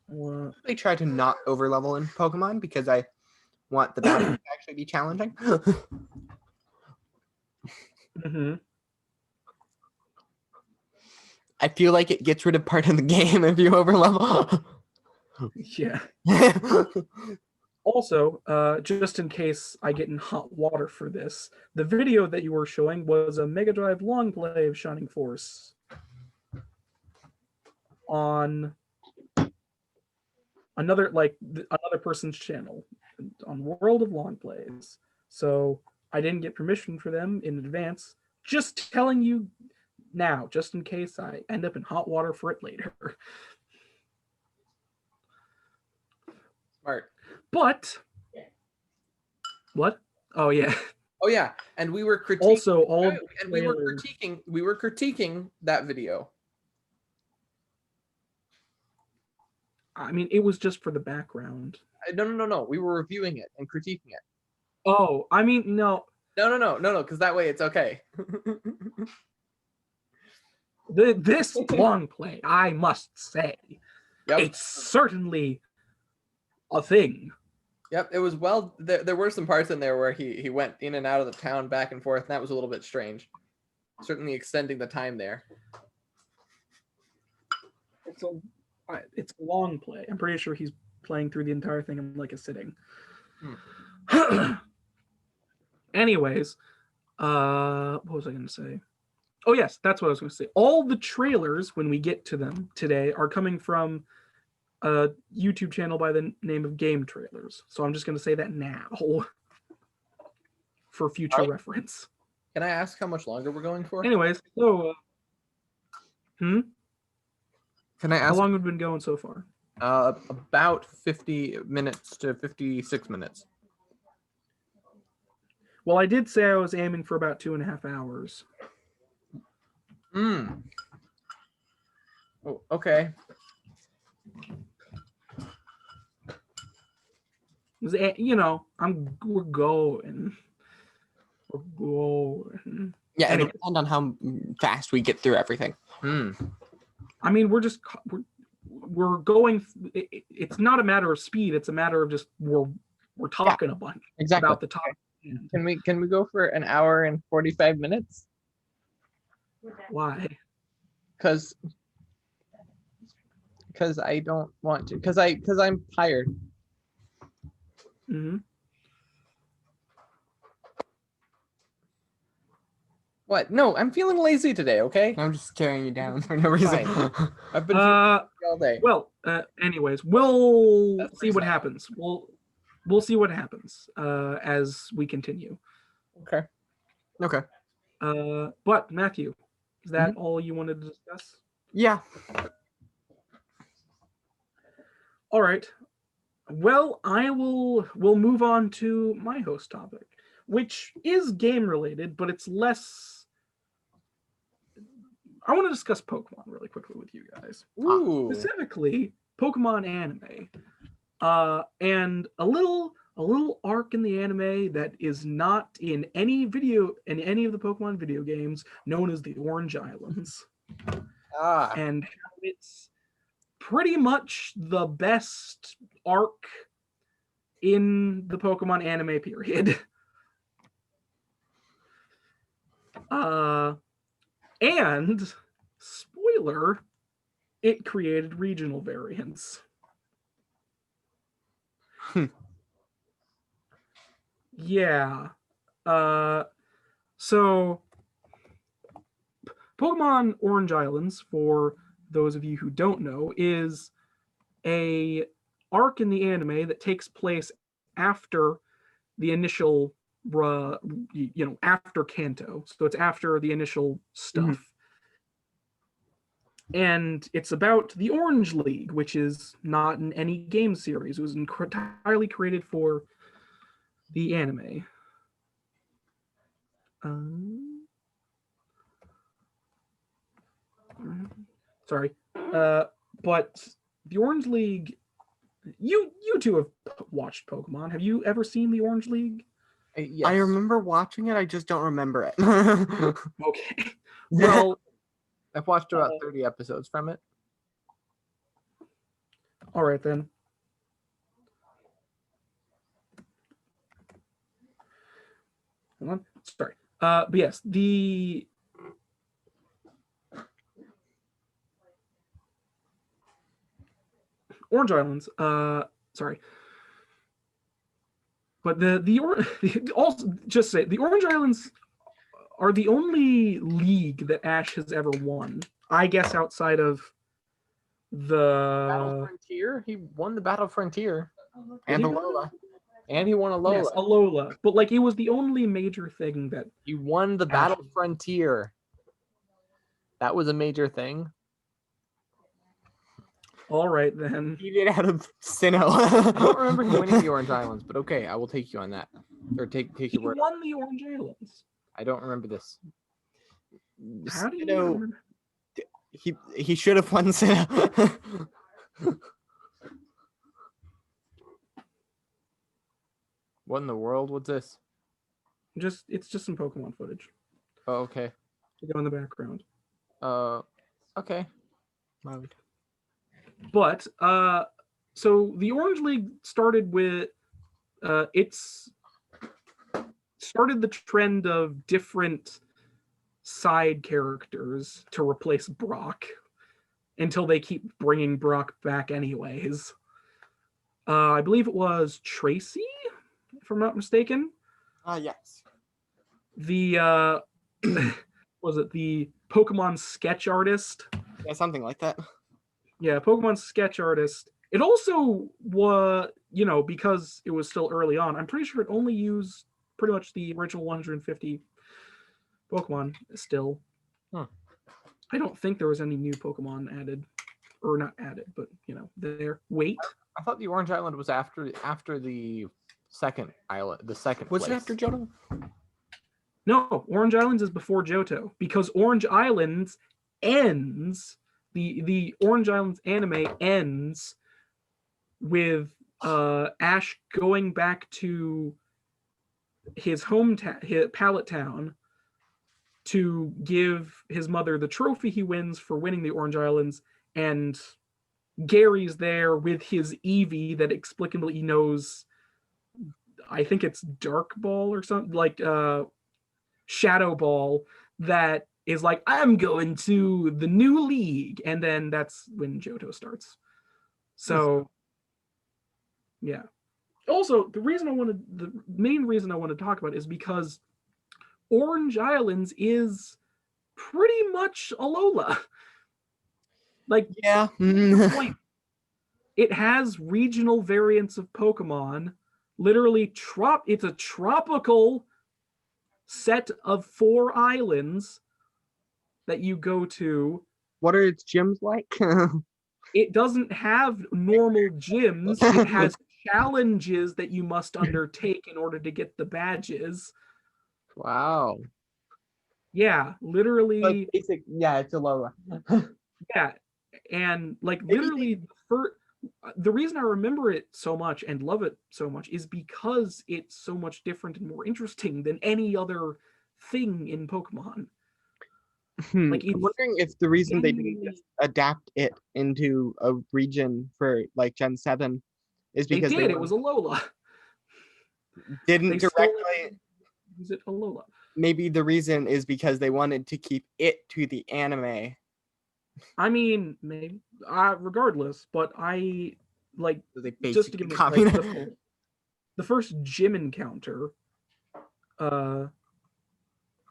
Well, I try to not overlevel in Pokemon because I want the battle to actually be challenging. I feel like it gets rid of part of the game if you overlevel. Yeah. Also, just in case I get in hot water for this, the video that you were showing was a Mega Drive long play of Shining Force on another person's channel on World of Long Plays. So I didn't get permission for them in advance. Just telling you now, just in case I end up in hot water for it later. Smart. But what? Oh yeah. Oh yeah, and we were critiquing. Also, we were critiquing that video. I mean, it was just for the background. No. We were reviewing it and critiquing it. Oh, I mean, no. No, because that way it's okay. This long play, I must say, it's certainly a thing. Yep, it was there were some parts in there where he went in and out of the town back and forth, and that was a little bit strange. Certainly extending the time there. It's a long play. I'm pretty sure he's playing through the entire thing in like a sitting. Anyways, what was I going to say? Oh yes, that's what I was going to say. All the trailers, when we get to them today, are coming from a YouTube channel by the name of Game Trailers. So I'm just going to say that now for future reference. Can I ask how much longer we're going for? Anyways, so Can I ask how long have we been going so far? About 50 minutes to 56 minutes. Well, I did say I was aiming for about 2.5 hours. Oh, okay. We're going. Yeah, Anyway. it'll depend on how fast we get through everything. I mean, we're going. It's not a matter of speed. It's a matter of just we're talking a bunch Exactly. about the topic Can we go for an hour and 45 minutes? Why? Because I don't want to. Because I'm tired. Hmm. What? No, I'm feeling lazy today. Okay. I'm just staring you down for no reason. I've been feeling lazy all day. Well, anyways, we'll That's see what pretty solid. happens. We'll see what happens as we continue. Okay. Okay. But Matthew, is that all you wanted to discuss? Yeah. All right. Well, we'll move on to my host topic, which is game related, but it's less. I want to discuss Pokemon really quickly with you guys. Ooh. Specifically, Pokemon anime, and a little arc in the anime that is not in any of the Pokemon video games, known as the Orange Islands, and how it's pretty much the best arc in the Pokemon anime period. And spoiler, it created regional variants. Yeah. So Pokemon Orange Islands, for those of you who don't know, is a arc in the anime that takes place after the initial after Kanto. So it's after the initial stuff. And it's about the Orange League, which is not in any game series. It was entirely created for the anime. Sorry. But the Orange League, you two have watched Pokemon. Have you ever seen the Orange League? Yes. I remember watching it. I just don't remember it. Okay. Well, I've watched about 30 episodes from it. All right then. Hold on. Sorry. But yes, the Orange Islands. Sorry. But also just say the Orange Islands are the only league that Ash has ever won. I guess outside of the Battle Frontier. He won the Battle Frontier. And Alola. And he won Alola. Yes, Alola. But like it was the only major thing that He won the Battle Frontier. That was a major thing. All right then. He did out of Sinnoh. I don't remember him winning the Orange Islands, but okay, I will take you on that. Or take He your word. won the Orange Islands. I don't remember this. How do you Sinnoh, remember? he should have won Sinnoh. What in the world? What's this? It's just some Pokemon footage. Oh, okay. To go in the background. Okay. But so the Orange League started with started the trend of different side characters to replace Brock until they keep bringing Brock back anyways. I believe it was Tracy, if I'm not mistaken. Yes. The was it the Pokemon sketch artist? Yeah, something like that. Yeah, Pokemon sketch artist. It also was, because it was still early on, I'm pretty sure it only used pretty much the original 150 Pokemon still. Huh. I don't think there was any new Pokemon added. Or not added, but, there. Wait. I thought the Orange Island was after the second island, the second Was place. it after Johto? No, Orange Islands is before Johto, because Orange Islands ends... The Orange Islands anime ends with Ash going back to his hometown, his Pallet Town, to give his mother the trophy he wins for winning the Orange Islands, and Gary's there with his Eevee that explicably knows I think it's Dark Ball or something, like Shadow Ball, that is like, I'm going to the new league, and then that's when Johto starts. So yeah. Also, the main reason I want to talk about is because Orange Islands is pretty much Alola. Like, Yeah. point, it has regional variants of Pokemon. Literally, it's a tropical set of 4 islands that you go to. What are its gyms like? It doesn't have normal gyms. It has challenges that you must undertake in order to get the badges. Wow. Yeah, literally. It's Alola. Yeah, and like literally the reason I remember it so much and love it so much is because it's so much different and more interesting than any other thing in Pokemon. Like, I'm wondering if the reason they didn't just adapt it into a region for like Gen 7 is they because did. It was Alola. didn't They stole directly it. Use it Alola. Maybe the reason is because they wanted to keep it to the anime. I mean, maybe regardless, but I like So they just to basically give me copied like, it. the first gym encounter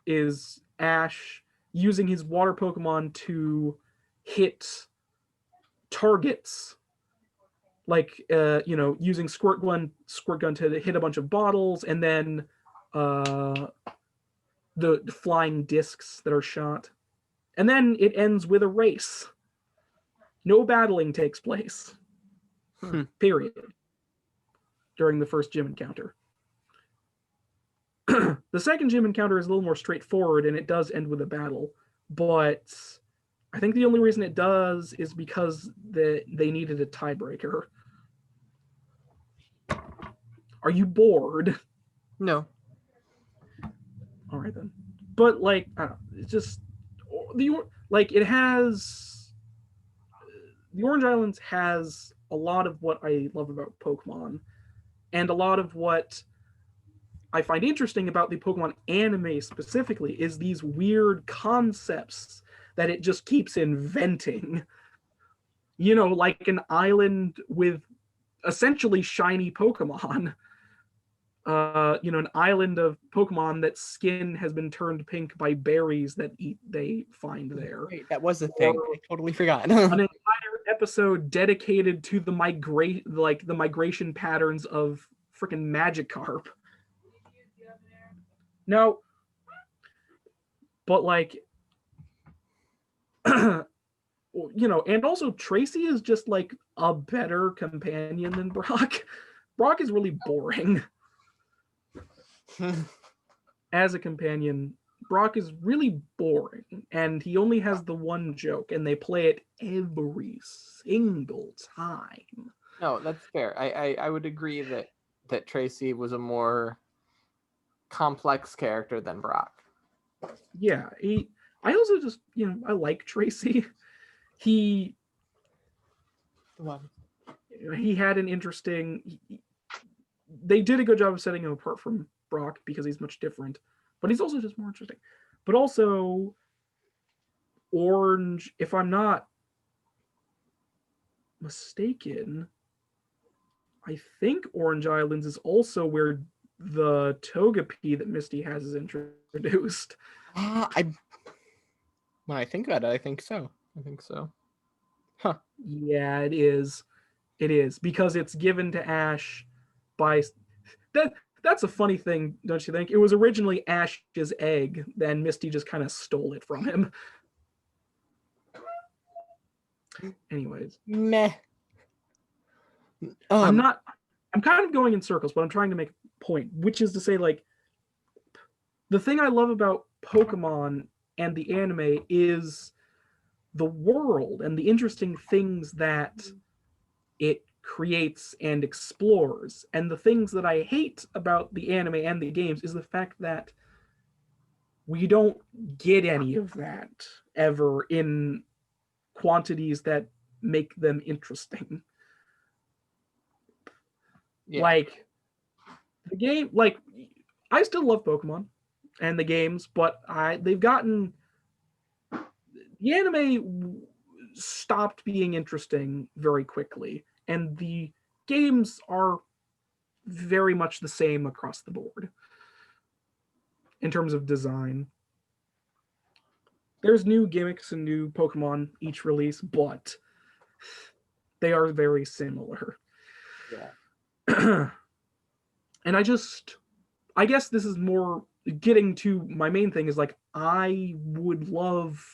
is Ash using his water Pokemon to hit targets, like using squirt gun to hit a bunch of bottles, and then the flying discs that are shot, and then it ends with a race. No battling takes place. Period. During the first gym encounter. The second gym encounter is a little more straightforward, and it does end with a battle. But I think the only reason it does is because they needed a tiebreaker. Are you bored? No. All right then. But like, I don't know, it's just it has the Orange Islands has a lot of what I love about Pokemon, and a lot of what I find interesting about the Pokemon anime specifically is these weird concepts that it just keeps inventing. Like an island with essentially shiny Pokemon. An island of Pokemon that skin has been turned pink by berries that they find there. Wait, that was a thing. I totally forgot. An entire episode dedicated to the migration patterns of freaking Magikarp. No, but like, and also Tracy is just like a better companion than Brock. Brock is really boring as a companion. Brock is really boring, and he only has the one joke, and they play it every single time. No, that's fair. I would agree that Tracy was a more complex character than Brock. Yeah, I also just I like Tracy. He had an interesting. They did a good job of setting him apart from Brock because he's much different, but he's also just more interesting. But also, Orange, if I'm not mistaken, I think Orange Islands is also where the Togepi that Misty has is introduced. When I think about it, I think so. Huh. Yeah, it is. It is because it's given to Ash by that. That's a funny thing, don't you think? It was originally Ash's egg, then Misty just kind of stole it from him. Anyways, Meh. I'm kind of going in circles, but I'm trying to make a point, which is to say, like, the thing I love about Pokemon and the anime is the world and the interesting things that it creates and explores. And the things that I hate about the anime and the games is the fact that we don't get any of that ever in quantities that make them interesting. Yeah. Like, the game, like, I still love Pokemon and the games, but the anime stopped being interesting very quickly, and the games are very much the same across the board in terms of design. There's new gimmicks and new Pokemon each release, but they are very similar. Yeah. And I guess this is more getting to my main thing is like, I would love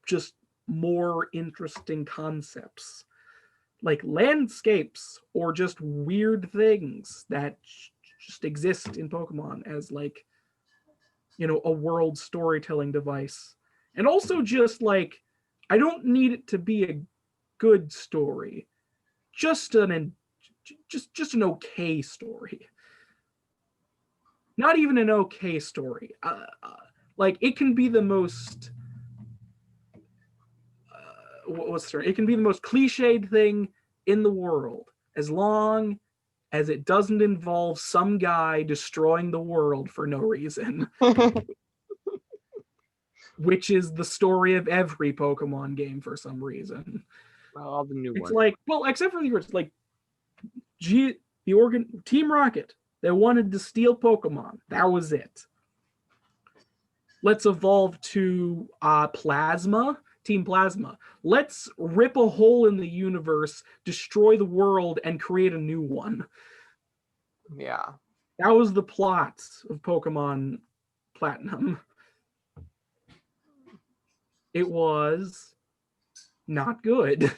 just more interesting concepts, like landscapes or just weird things that just exist in Pokemon as, like, a world storytelling device. And also just like, I don't need it to be a good story, just an okay story. Not even an okay story. Like, it can be the most it can be the most cliched thing in the world, as long as it doesn't involve some guy destroying the world for no reason. Which is the story of every Pokemon game for some reason. Well, all the new It's ones. like, well, except for like Team Rocket, they wanted to steal Pokemon. That was it. Let's evolve to Team Plasma. Let's rip a hole in the universe, destroy the world, and create a new one. Yeah. That was the plot of Pokemon Platinum. It was not good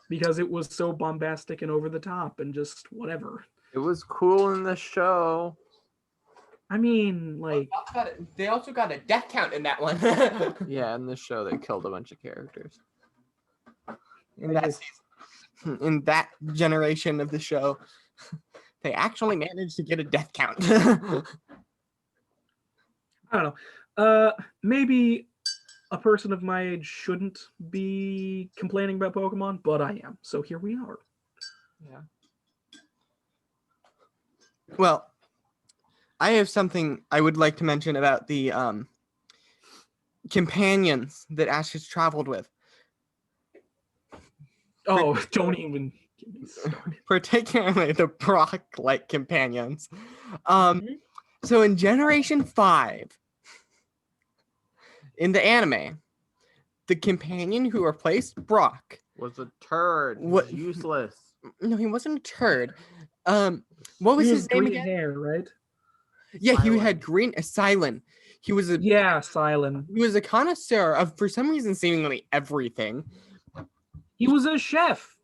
because it was so bombastic and over the top and just whatever. It was cool in the show. I mean, like, they also got a death count in that one. Yeah, in the show they killed a bunch of characters. In that generation of the show, they actually managed to get a death count. I don't know. Maybe a person of my age shouldn't be complaining about Pokemon, but I am. So here we are. Yeah. Well, I have something I would like to mention about the companions that Ash has traveled with. Oh, don't even get me started. Particularly the Brock-like companions. So in Generation 5, in the anime, the companion who replaced Brock Was a turd. He What- was useless. no, he wasn't a turd. What was He his name green again? hair, right? Yeah, he Silent. had green Silent. He was a Yeah, Silent. he was a connoisseur of, for some reason, seemingly everything. He was a chef.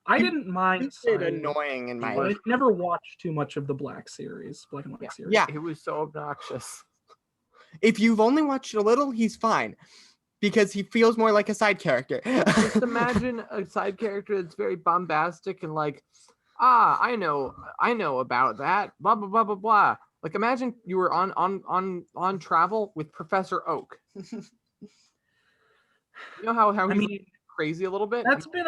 I didn't He mind was Silent, annoying in my but I never watched too much of the Black and White series. Yeah. He was so obnoxious. If you've only watched a little, he's fine. Because he feels more like a side character. Just imagine a side character that's very bombastic and like, I know about that. Blah blah blah blah blah. Like, imagine you were on travel with Professor Oak. You know how I he's mean, crazy a little bit. that's been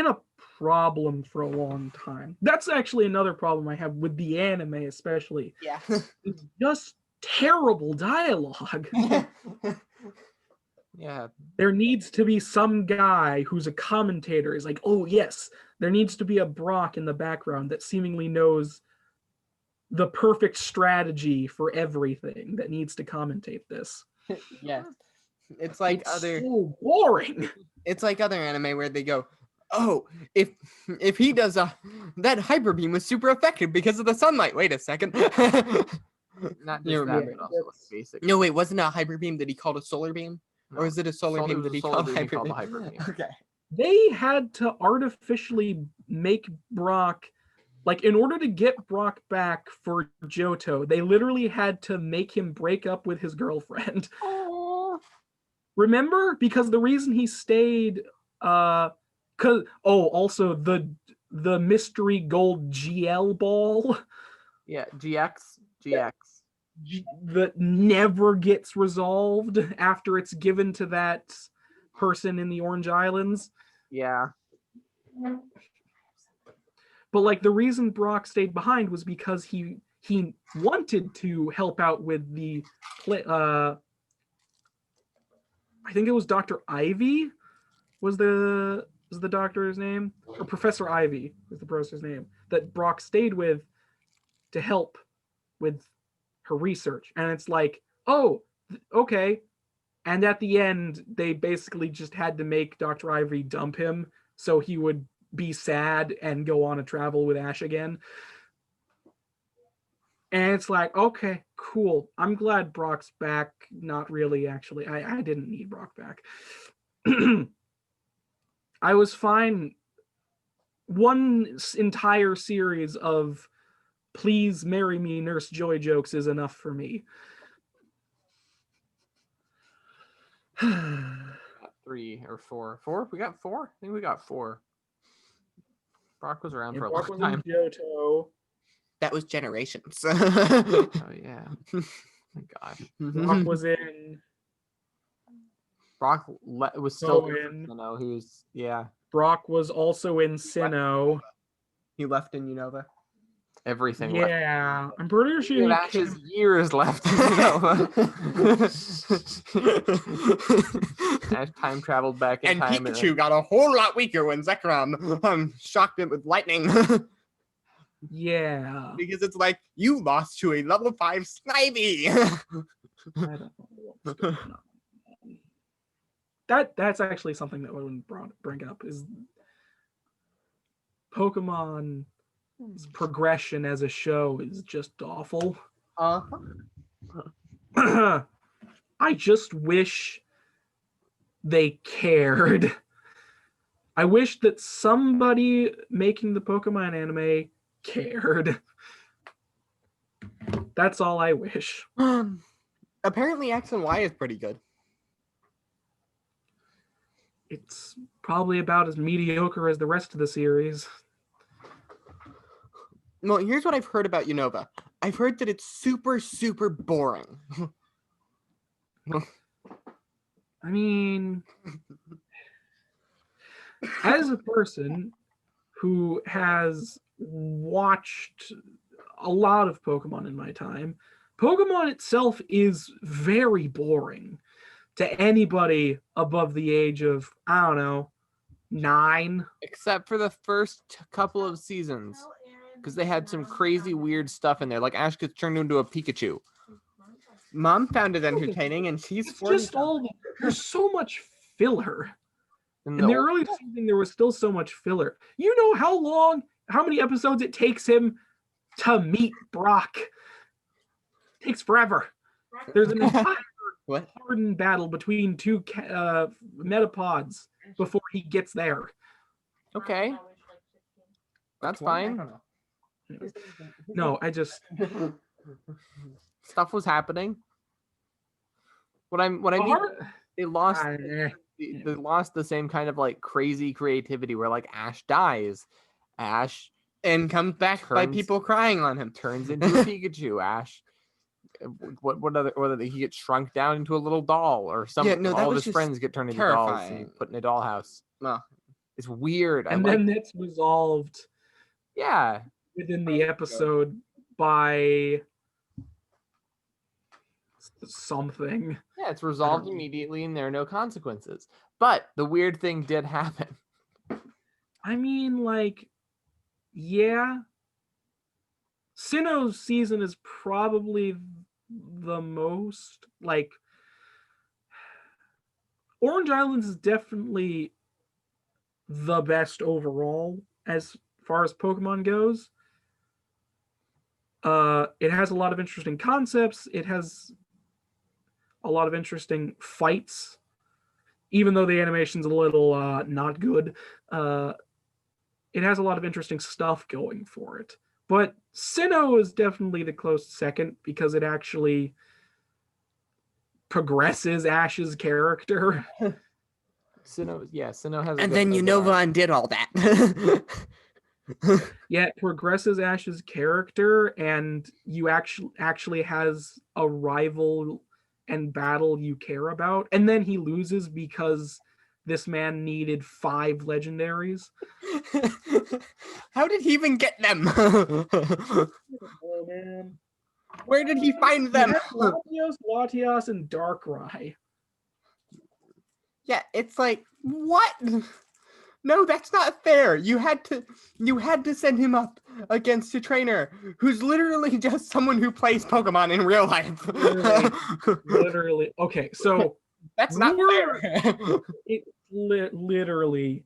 a problem for a long time. That's actually another problem I have with the anime, especially. Yeah. It's just terrible dialogue. Yeah. There needs to be some guy who's a commentator. Is like, oh yes, there needs to be a Brock in the background that seemingly knows the perfect strategy for everything that needs to commentate this. Yeah. It's like It's other so boring. it's like other anime where they go, oh, if he does that hyper beam was super effective because of the sunlight. Wait a second. Not just You that, remember. but also like basic. No, wait, wasn't it a hyper beam that he called a solar beam? No. Or is it a solar beam that he called beam hyper called beam? a hyper beam. Okay. They had to artificially make Brock, like, in order to get Brock back for Johto, they literally had to make him break up with his girlfriend. Remember? Because the reason he stayed, also the mystery gold GL ball Yeah, GX. that never gets resolved after it's given to that person in the Orange Islands. Yeah. But like the reason Brock stayed behind was because he wanted to help out with the I think it was Dr. Ivy was the doctor's name, or Professor Ivy was the professor's name, that Brock stayed with to help with her research. And it's like, oh, okay. And at the end, they basically just had to make Dr. Ivy dump him so he would be sad and go on a travel with Ash again. And it's like, okay, cool. I'm glad Brock's back. Not really, actually. I didn't need Brock back. I was fine. One entire series of please marry me Nurse Joy jokes is enough for me. 3 or 4. 4? We got 4? I think we got 4. Brock was around for a Brock long was in time. Johto. That was Generations. Oh yeah. My God. Brock was in. Brock was still in. He was, yeah. Brock was also in Sinnoh. He left in Unova. Everything left. Yeah, I'm pretty sure He he had Ash's came. years left. Ash time traveled back in And time. Pikachu got a whole lot weaker when Zekrom shocked it with lightning. Yeah. Because it's like, you lost to a level 5 Snivy. I don't know what's going on. That's actually something that I wouldn't bring up is Pokemon's progression as a show is just awful. I just wish they cared. I wish that somebody making the Pokemon anime cared. That's all I wish. Apparently X and Y is pretty good. It's probably about as mediocre as the rest of the series. Well, here's what I've heard about Unova. I've heard that it's super, super boring. I mean, as a person who has watched a lot of Pokemon in my time, Pokemon itself is very boring to anybody above the age of, I don't know, 9. Except for the first couple of seasons. Because they had some crazy weird stuff in there. Like Ash gets turned into a Pikachu. Mom found it entertaining, and she's It's 40. just there's so much filler. In In the early season, there was still so much filler. You know how many episodes it takes him to meet Brock? It takes forever. There's an entire garden battle between two metapods before he gets there. Okay. That's fine. No, I just... Stuff was happening. What I mean, they lost the same kind of like crazy creativity where like Ash dies. Ash And comes back by people crying on him. turns into a Pikachu. Ash, whether he gets shrunk down into a little doll or something. Yeah, no, that all of was his just friends get turned into dolls and terrifying. put in a dollhouse. Well, It's weird. And then it's resolved yeah. within the episode by something. Yeah, it's resolved immediately and there are no consequences. But the weird thing did happen. I mean, like, yeah. Sinnoh's season is probably the most, like, Orange Islands is definitely the best overall as far as Pokemon goes. It has a lot of interesting concepts. It has a lot of interesting fights, even though the animation's a little not good. It has a lot of interesting stuff going for it. But Sinnoh is definitely the close second because it actually progresses Ash's character. Sinnoh has. and then Unova undid all that. Yeah, it progresses Ash's character, and you actually has a rival and battle you care about, and then he loses because this man needed 5 legendaries. How did he even get them? Oh man. Where did he find them? Latios, and Darkrai. Yeah, it's like, what? No, that's not fair. You had to send him up against a trainer who's literally just someone who plays Pokemon in real life. Literally. Okay, so that's not fair. It literally.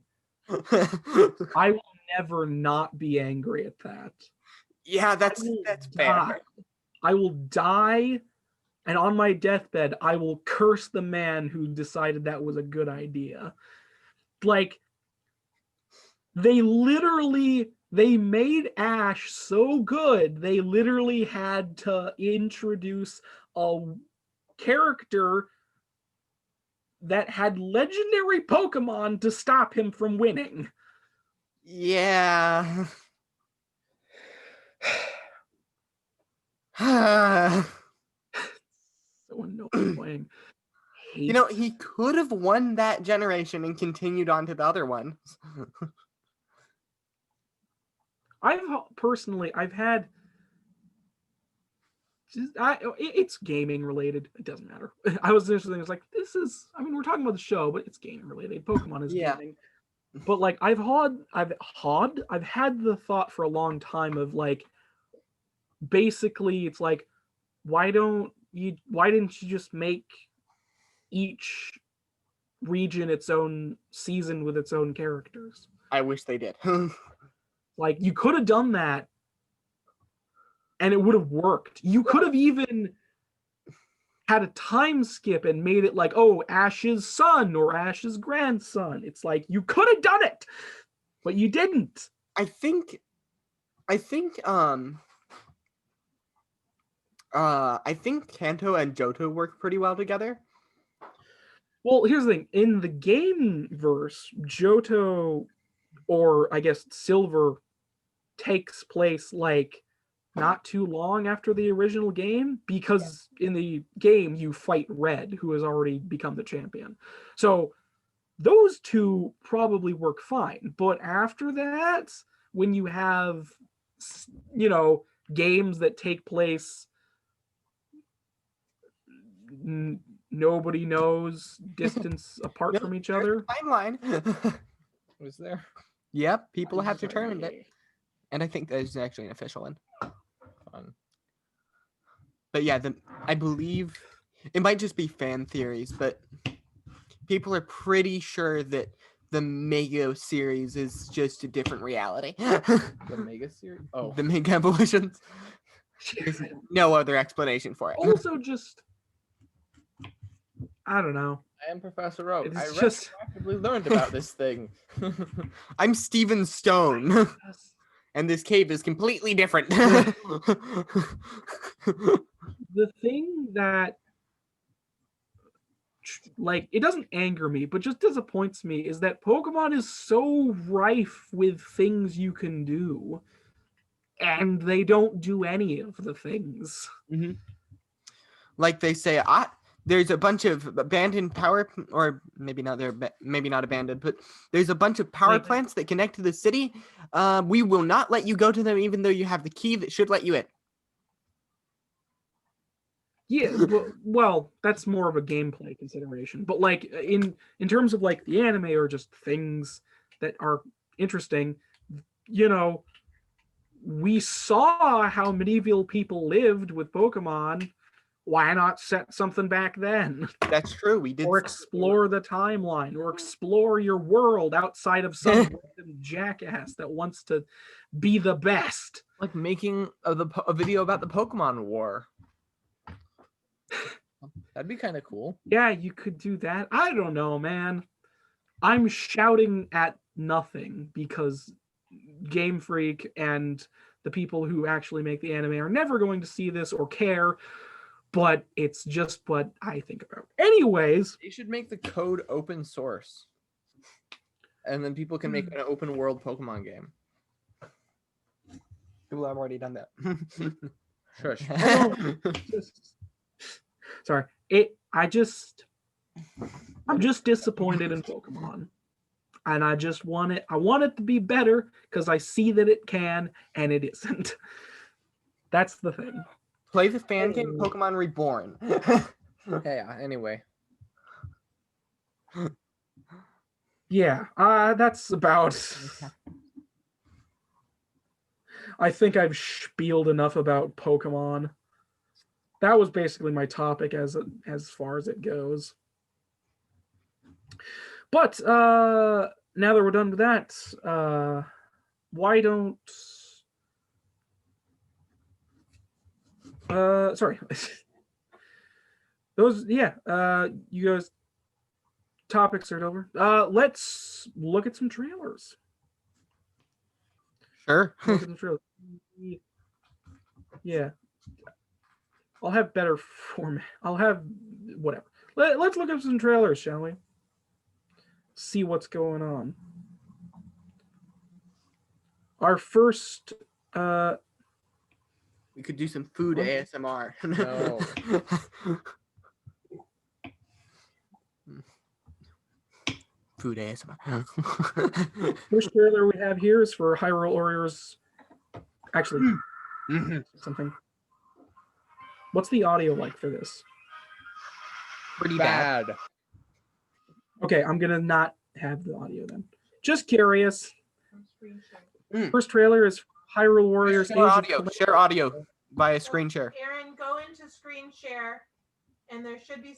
I will never not be angry at that. Yeah, that's fair. I will die, and on my deathbed, I will curse the man who decided that was a good idea. Like, they made Ash so good, they literally had to introduce a character that had legendary Pokemon to stop him from winning. Yeah. So annoying. You know, he could have won that generation and continued on to the other ones. I've had it's gaming related. It doesn't matter. I was interested. It's like, we're talking about the show, but it's gaming related. Pokemon is gaming. But like I've had the thought for a long time of like, basically it's like, why didn't you just make each region its own season with its own characters? I wish they did. Like, you could have done that and it would have worked. You could have even had a time skip and made it like, oh, Ash's son or Ash's grandson. It's like, you could have done it, but you didn't. I think Kanto and Johto work pretty well together. Well, here's the thing. In the game verse, Johto, or I guess Silver, takes place like not too long after the original game, because in the game you fight Red, who has already become the champion. So those two probably work fine. But after that, when you have, games that take place nobody knows distance apart from each other. Timeline. Was there? Yep, people have determined it. And I think there's actually an official one. Fun. But yeah, I believe it might just be fan theories, but people are pretty sure that the Mega series is just a different reality. The Mega series? Oh. The Mega evolutions. There's no other explanation for it. Also, just, I don't know. I am Professor Oak. It's I just retroactively learned about this thing. I'm Steven Stone. And this cave is completely different. The thing that, like, it doesn't anger me, but just disappoints me, is that Pokemon is so rife with things you can do, and they don't do any of the things. Mm-hmm. Like they say, there's a bunch of abandoned power, or maybe not abandoned, but there's a bunch of power plants that connect to the city. We will not let you go to them, even though you have the key that should let you in. Yeah, well, that's more of a gameplay consideration. But like in terms of like the anime or just things that are interesting, we saw how medieval people lived with Pokemon. Why not set something back then? That's true. We did. Or explore the timeline, or explore your world outside of some random jackass that wants to be the best. Like making a video about the Pokemon War. That'd be kind of cool. Yeah, you could do that. I don't know, man. I'm shouting at nothing because Game Freak and the people who actually make the anime are never going to see this or care. But it's just what I think about. Anyways. They should make the code open source. And then people can make an open world Pokemon game. People have already done that. Shush. Sorry. I'm just disappointed in Pokemon. And I just want it. I want it to be better because I see that it can, and it isn't. That's the thing. Play the fan game Pokemon Reborn. Yeah. Anyway. Yeah. That's about. I think I've spieled enough about Pokemon. That was basically my topic as far as it goes. But now that we're done with that, why don't sorry. Those you guys topics are over. Let's look at some trailers. Sure. Look at some trailers. Yeah. I'll have better format. I'll have whatever. Let's look at some trailers, shall we? See what's going on. Our first We could do some food ASMR. No. Food ASMR. first trailer we have here is for Hyrule Warriors. Actually, something. What's the audio like for this? Pretty bad. Okay, I'm gonna not have the audio then. Just curious. First trailer is Hyrule Warriors. Share audio via screen share. Aaron, go into screen share, and there should be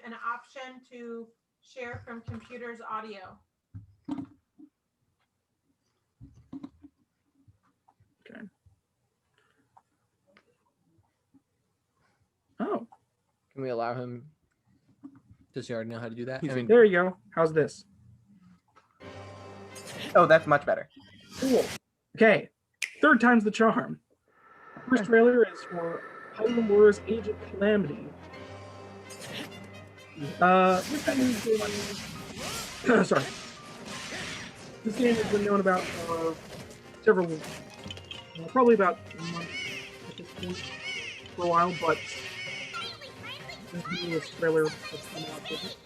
an option to share from computer's audio. Okay. Oh. Can we allow him? Does he already know how to do that? I mean, There you go. How's this? Oh, that's much better. Cool. Okay. Third time's the charm. First trailer is for Hyrule Warriors Age of Calamity. Sorry. This game has been known about for several, probably about a month at this point, for a while, but this trailer has come out with it.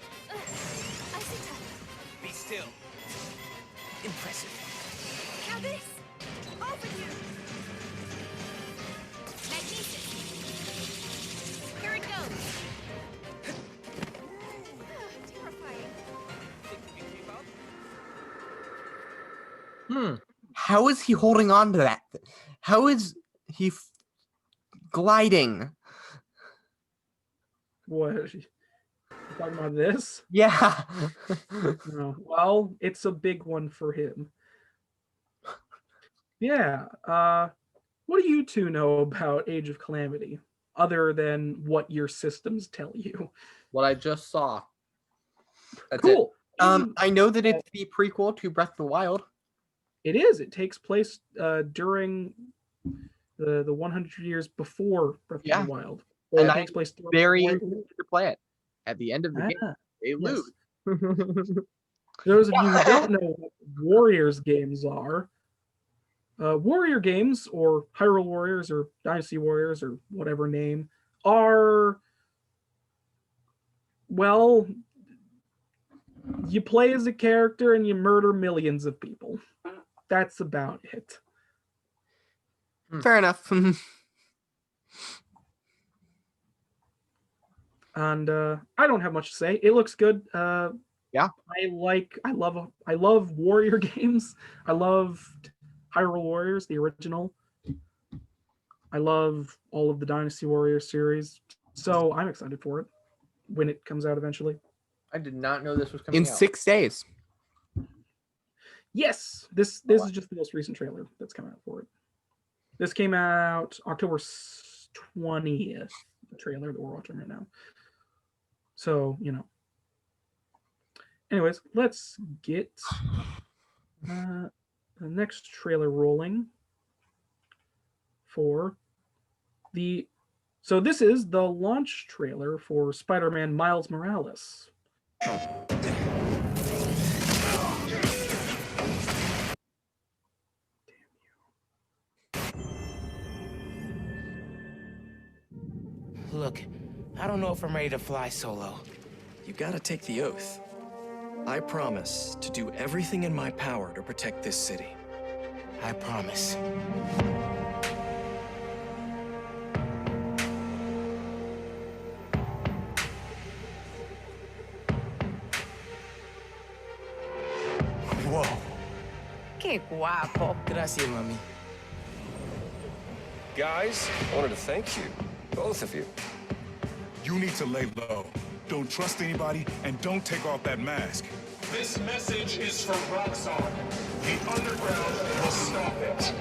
Be still. Impressive. Now this. Over here. Magnesis. Here it goes. Terrifying. How is he holding on to that? How is he gliding? What? You talking about this? Yeah. No. Well, it's a big one for him. Yeah. What do you two know about Age of Calamity, other than what your systems tell you? what I just saw. That's Cool. I know that it's the prequel to Breath of the Wild. It is. It takes place during the 100 years before Breath of the Wild. And it takes place Very interested to play it. At the end of the game, they yes. lose. Those of you who don't know what Warriors games are, Warrior games, or Hyrule Warriors, or Dynasty Warriors, or whatever name, are, well, you play as a character and you murder millions of people. That's about it. Fair enough. And I don't have much to say. It looks good. Yeah. I love Warrior games. I loved Hyrule Warriors, the original. I love all of the Dynasty Warriors series. So I'm excited for it when it comes out eventually. I did not know this was coming In out. 6 days. Yes, this is just the most recent trailer that's come out for it. This came out October 20th, the trailer that we're watching right now. So, Anyways, let's get the next trailer rolling for the... So this is the launch trailer for Spider-Man Miles Morales. Look, I don't know if I'm ready to fly solo, You gotta take the oath. I promise to do everything in my power to protect this city. I promise. Whoa. Qué guapo. Gracias, mami. Guys, I wanted to thank you, both of you. You need to lay low. Don't trust anybody, and don't take off that mask. This message is from Roxxon. The underground will stop it.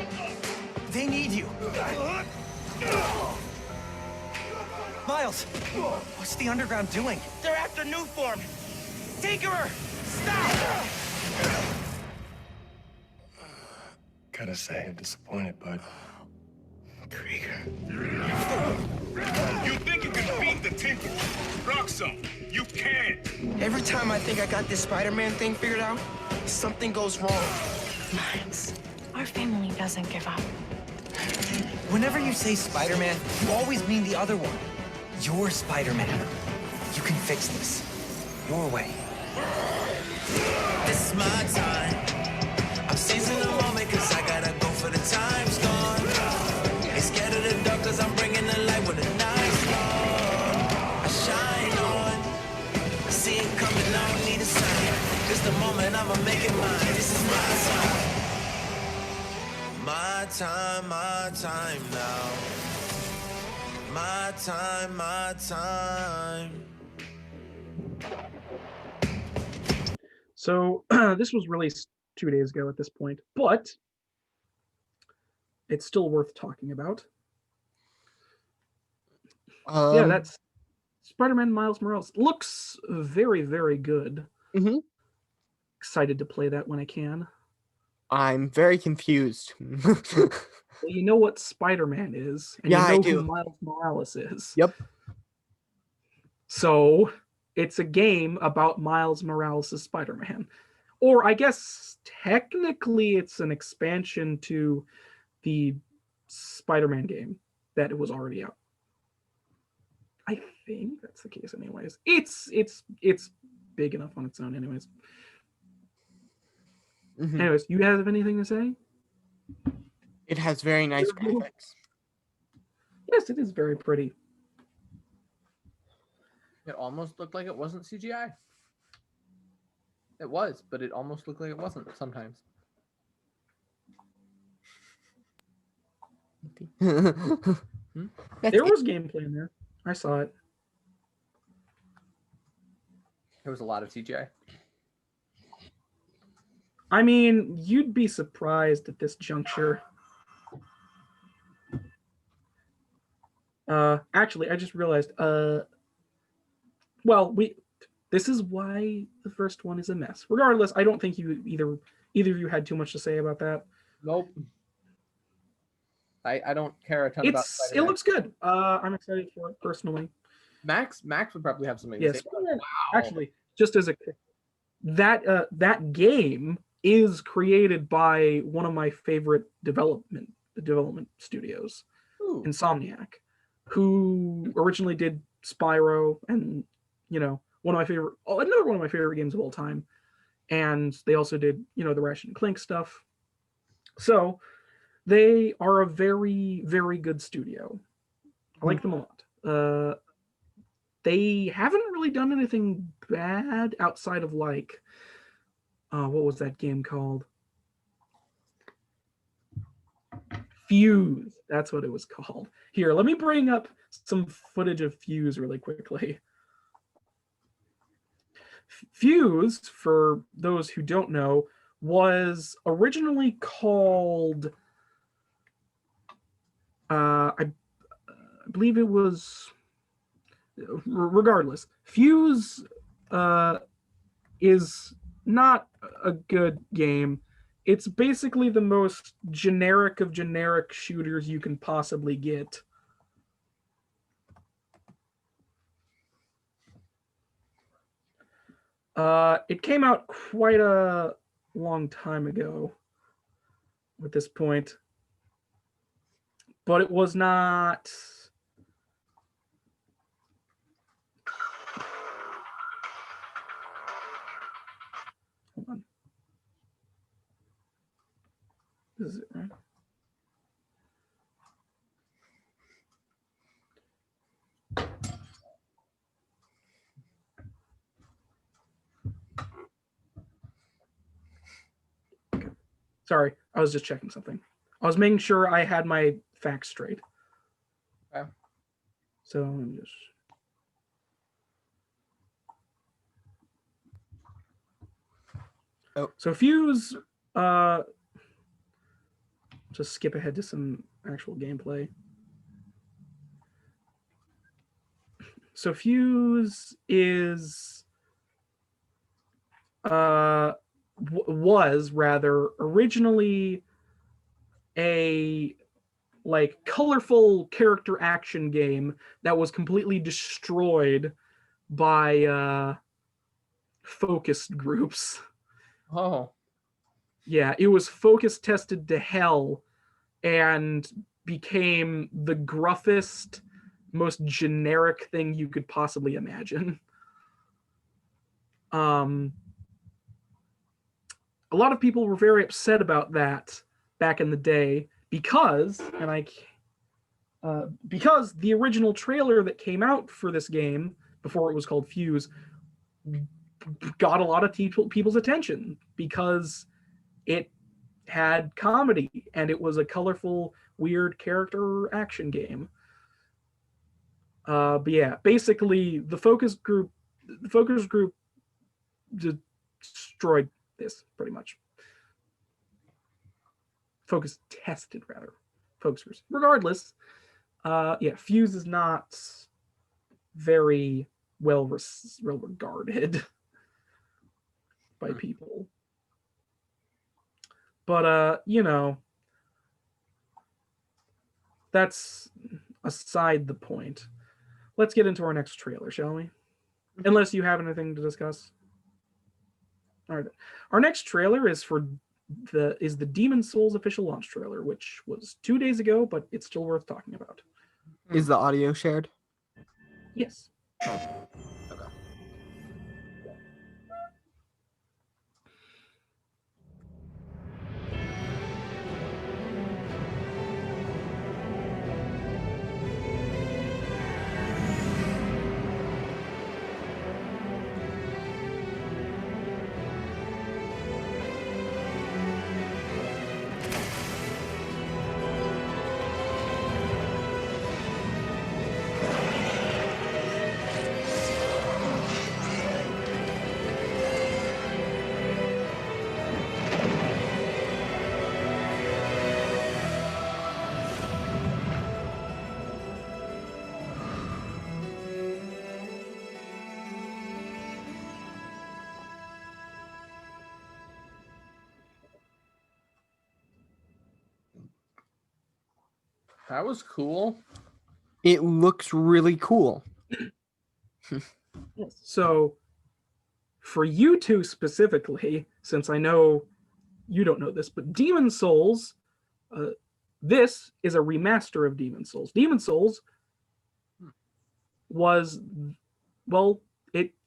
They need you. Miles, what's the underground doing? They're after new form. Tinkerer, stop! Gotta say, I'm disappointed, bud. Krieger. You think you can beat the Tinker? Roxxon, you can't! Every time I think I got this Spider-Man thing figured out, something goes wrong. Miles, our family doesn't give up. Whenever you say Spider-Man, you always mean the other one. You're Spider-Man. You can fix this. Your way. This is my time. I'm seizing the moment cause I gotta go for the time's gone. Ain't scared of the dark cause I'm bringing the light when the night's gone. I shine on. I see it coming, I don't need a sign. This the moment I'ma make it mine. This is my time. My time now. My time. So this was released 2 days ago at this point, but it's still worth talking about. Yeah, that's Spider-Man Miles Morales. Looks very, very good. Mm-hmm. Excited to play that when I can. I'm very confused. Well, you know what Spider-Man is, and Yeah, you know I do. who Miles Morales is. Yep. So it's a game about Miles Morales' Spider-Man. Or I guess technically it's an expansion to the Spider-Man game that was already out. I think that's the case anyways. It's big enough on its own anyways. Mhm. Anyways, you have anything to say? It has very nice graphics. Yes, it is very pretty. It almost looked like it wasn't CGI. It was, but it almost looked like it wasn't sometimes. There was gameplay in there. I saw it. There was a lot of CGI. I mean, you'd be surprised at this juncture. Actually, I just realized, this is why the first one is a mess. Regardless, I don't think either of you had too much to say about that. Nope. I don't care a ton about It Spider-Man. looks good. I'm excited for it personally. Max would probably have something to Yes, say. Wow. actually, just as that game is created by one of my favorite development studios, Ooh. Insomniac, who originally did Spyro and another one of my favorite games of all time, and they also did the Ratchet and Clank stuff. So they are a very, very good studio. I like them a lot. They haven't really done anything bad outside of what was that game called? Fuse. That's what it was called. Here, let me bring up some footage of Fuse really quickly. Fuse, for those who don't know, was originally called, I believe it was, regardless, Fuse is not a good game. It's basically the most generic of generic shooters you can possibly get. It came out quite a long time ago at this point, but it was not. Hold on. This is it, right? Okay. Sorry, I was just checking something. I was making sure I had my facts straight. Okay. So let me just. Oh. So Fuse, just skip ahead to some actual gameplay. So Fuse is was rather originally a like colorful character action game that was completely destroyed by focused groups. Oh. Yeah, it was focus tested to hell and became the gruffest, most generic thing you could possibly imagine. A lot of people were very upset about that back in the day because the original trailer that came out for this game before it was called Fuse got a lot of people's attention because it had comedy and it was a colorful, weird character action game. But yeah, basically the focus group destroyed this pretty much. Focus tested rather. Focusers. Regardless, yeah, Fuse is not very well regarded by people. But you know, that's aside the point. Let's get into our next trailer, shall we? Unless you have anything to discuss. All right. Our next trailer is the Demon Souls official launch trailer, which was 2 days ago, but it's still worth talking about. Is the audio shared? Yes. That was cool. It looks really cool. Yes. So, for you two specifically, since I know you don't know this, but Demon Souls, this is a remaster of Demon Souls. Demon Souls was, well,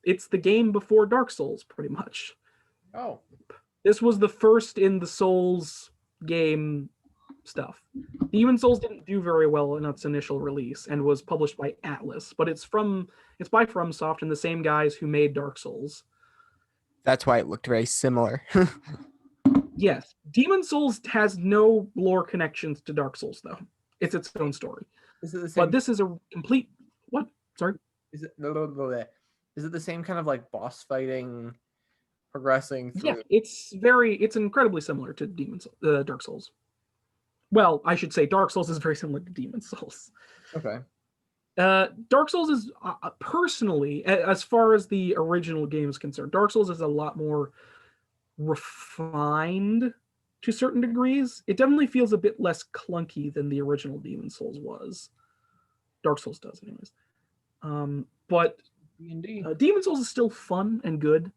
it's the game before Dark Souls, pretty much. Oh. This was the first in the Souls game stuff. Demon Souls didn't do very well in its initial release and was published by Atlas, but it's by FromSoft and the same guys who made Dark Souls. That's why it looked very similar. Yes, Demon Souls has no lore connections to Dark Souls though. It's its own story. Is it the same? But this is a complete what? Sorry. Is it the same kind of like boss fighting, progressing through? Yeah, it's incredibly similar to Dark Souls. Well, I should say Dark Souls is very similar to Demon Souls. Okay. Dark Souls is personally, as far as the original game is concerned, Dark Souls is a lot more refined to certain degrees. It definitely feels a bit less clunky than the original Demon Souls was. Dark Souls does, anyways. But Demon Souls is still fun and good.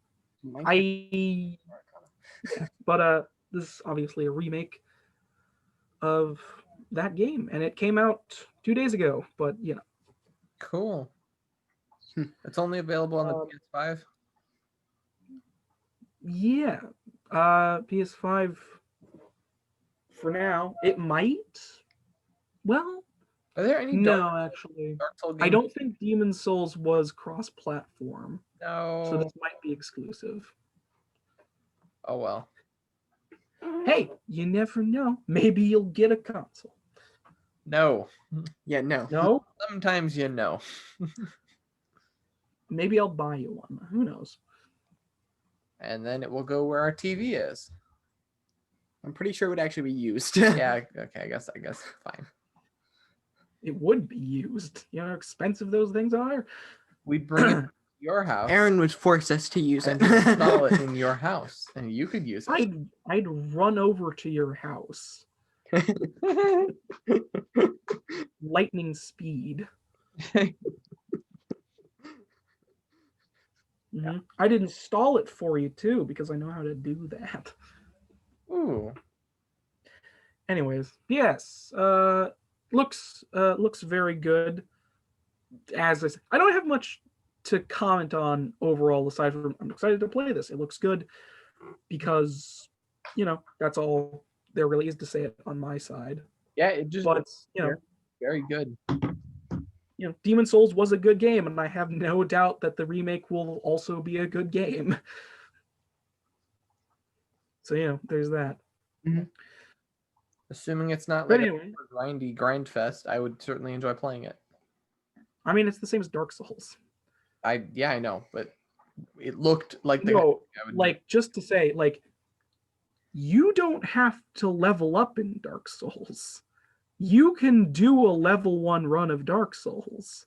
But this is obviously a remake of that game, and it came out 2 days ago. But you know, cool. It's only available on the PS5. Yeah. PS5 for now. It might. Well, Are there any no, actually. Dark Souls I games? don't think Demon's Souls was cross-platform, No. so this might be exclusive. Oh well. Hey, you never know. Maybe you'll get a console. No. Yeah, no. No? Sometimes you know. Maybe I'll buy you one. Who knows? And then it will go where our TV is. I'm pretty sure it would actually be used. Yeah. Okay. I guess fine. It would be used. You know how expensive those things are? We'd bring it to your house. Aaron would force us to use and it. install it in your house, and you could use it. I'd run over to your house. Lightning speed. Mhm. I'd install it for you too because I know how to do that. Ooh. Anyways, yes, looks very good. As I said, I don't have much to comment on overall aside from I'm excited to play this. It looks good because that's all there really is to say it on my side. Yeah, it just But very good. Demon's Souls was a good game, and I have no doubt that the remake will also be a good game. So there's that. Mm-hmm. Assuming it's not But like anyway. a grindy grind fest, I would certainly enjoy playing it. I mean, it's the same as Dark Souls. I know, but it looked like just to say, you don't have to level up in Dark Souls. You can do a level 1 run of Dark Souls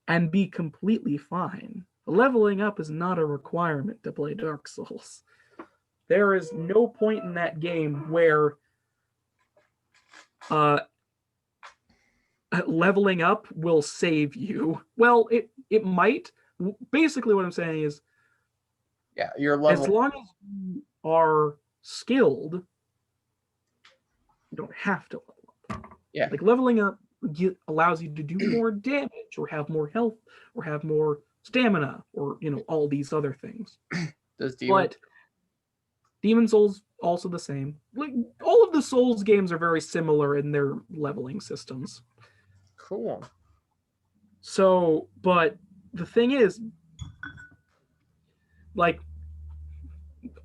and be completely fine. Leveling up is not a requirement to play Dark Souls. There is no point in that game where leveling up will save you. Well, it might. Basically what I'm saying is, yeah, your level, as long as you are skilled, you don't have to level up. Yeah, leveling up allows you to do more damage or have more health or have more stamina or all these other things. But Demon's Souls also the same. All of the Souls games are very similar in their leveling systems. Cool. So, but the thing is,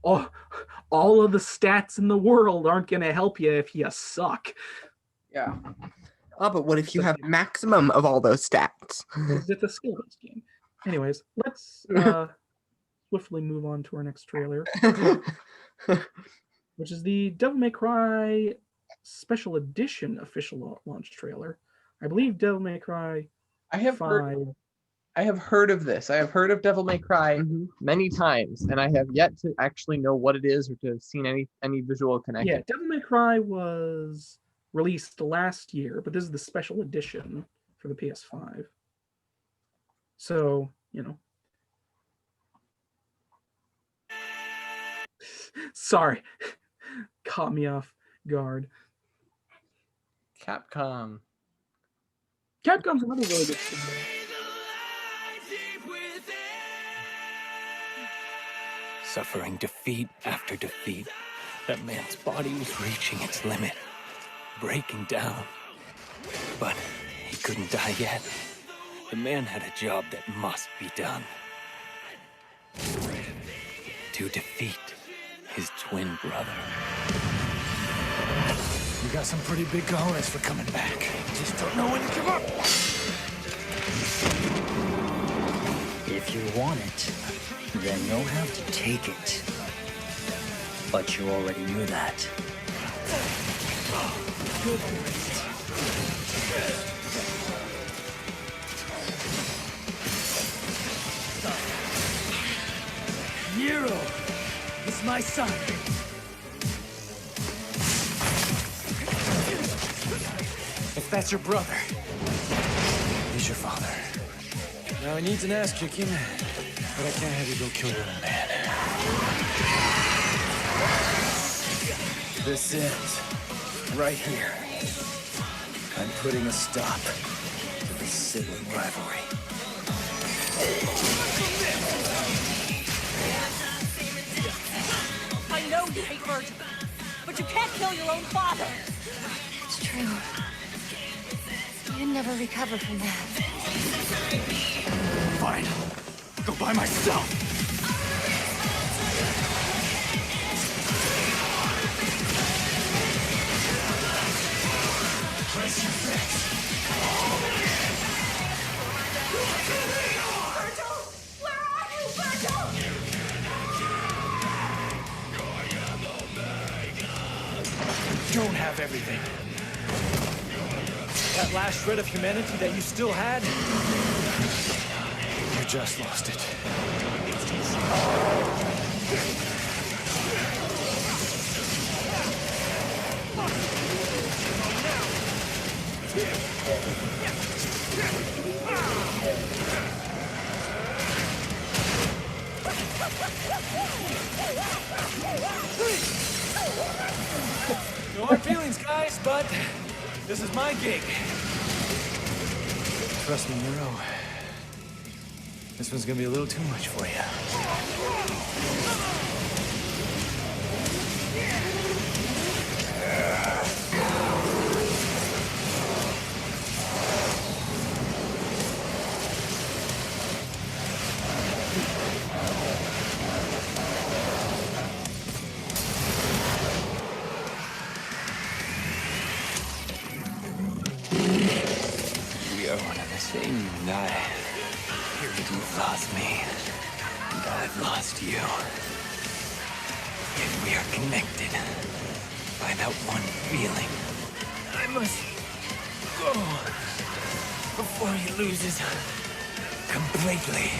all of the stats in the world aren't going to help you if you suck. Yeah. Oh, but what if you have maximum of all those stats? It's a skill-based game. Anyways, let's swiftly move on to our next trailer, which is the Devil May Cry Special Edition official launch trailer. I believe Devil May Cry I have 5. heard of this. I have heard of Devil May Cry many times, and I have yet to actually know what it is or to have seen any visual connection. Yeah, Devil May Cry was released last year, but this is the special edition for the PS5. So, sorry, caught me off guard. Capcom's another really good studio. Suffering defeat after defeat. That man's body was reaching its limit, breaking down. But he couldn't die yet. The man had a job that must be done. To defeat his twin brother. You got some pretty big cojones for coming back. Just don't know when to give up. If you want it, then you'll have to take it. But you already knew that. Hyrule is my son. If that's your brother, he's your father. Now he needs an ass kicking, but I can't have you go kill your own man. This ends right here. I'm putting a stop to the sibling rivalry. you can't kill your own father. It's true. You'd never recover from that. Fine. Go by myself. Brace your face. Virgil! Where are you, Virgil? Don't have everything. That last shred of humanity that you still had, you just lost it. No hard feelings, guys, but this is my gig. Trust me, Nero. This one's gonna be a little too much for you. Same night. You've lost me, and I've lost you. Yet we are connected by that one feeling. I must go before he loses completely.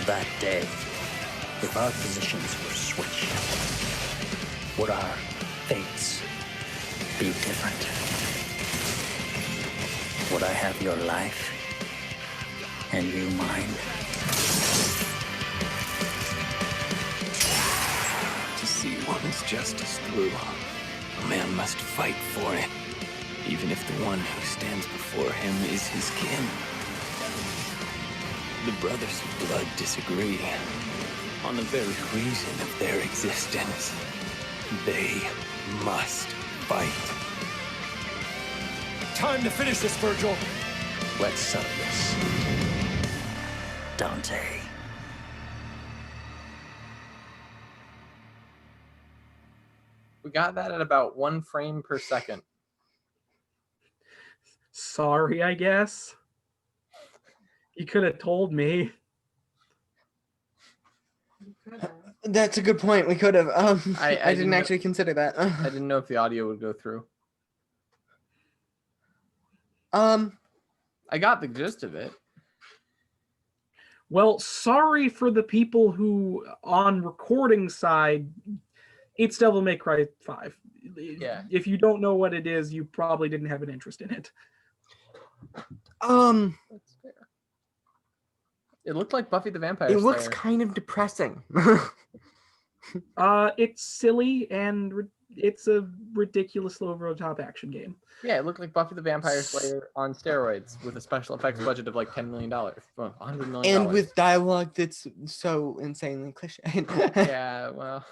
That day, if our positions were switched, would our fates be different? Would I have your life and you mine? To see one's justice through, a man must fight for it, even if the one who stands before him is his kin. The brothers of blood disagree on the very reason of their existence. They must fight. Time to finish this, Virgil. Let's settle this. Dante. We got that at about 1 frame per second. Sorry, I guess. You could have told me. That's a good point. We could have. I didn't actually consider that. I didn't know if the audio would go through. I got the gist of it. Well, sorry for the people who, on recording side, it's Devil May Cry 5. Yeah. If you don't know what it is, you probably didn't have an interest in it. That's fair. It looked like Buffy the Vampire Slayer. It looks kind of depressing. It's silly and it's a ridiculous over-the-top action game. Yeah, it looked like Buffy the Vampire Slayer on steroids with a special effects budget of like $10 million. Well, $100 million. And with dialogue that's so insanely cliche. Yeah, well.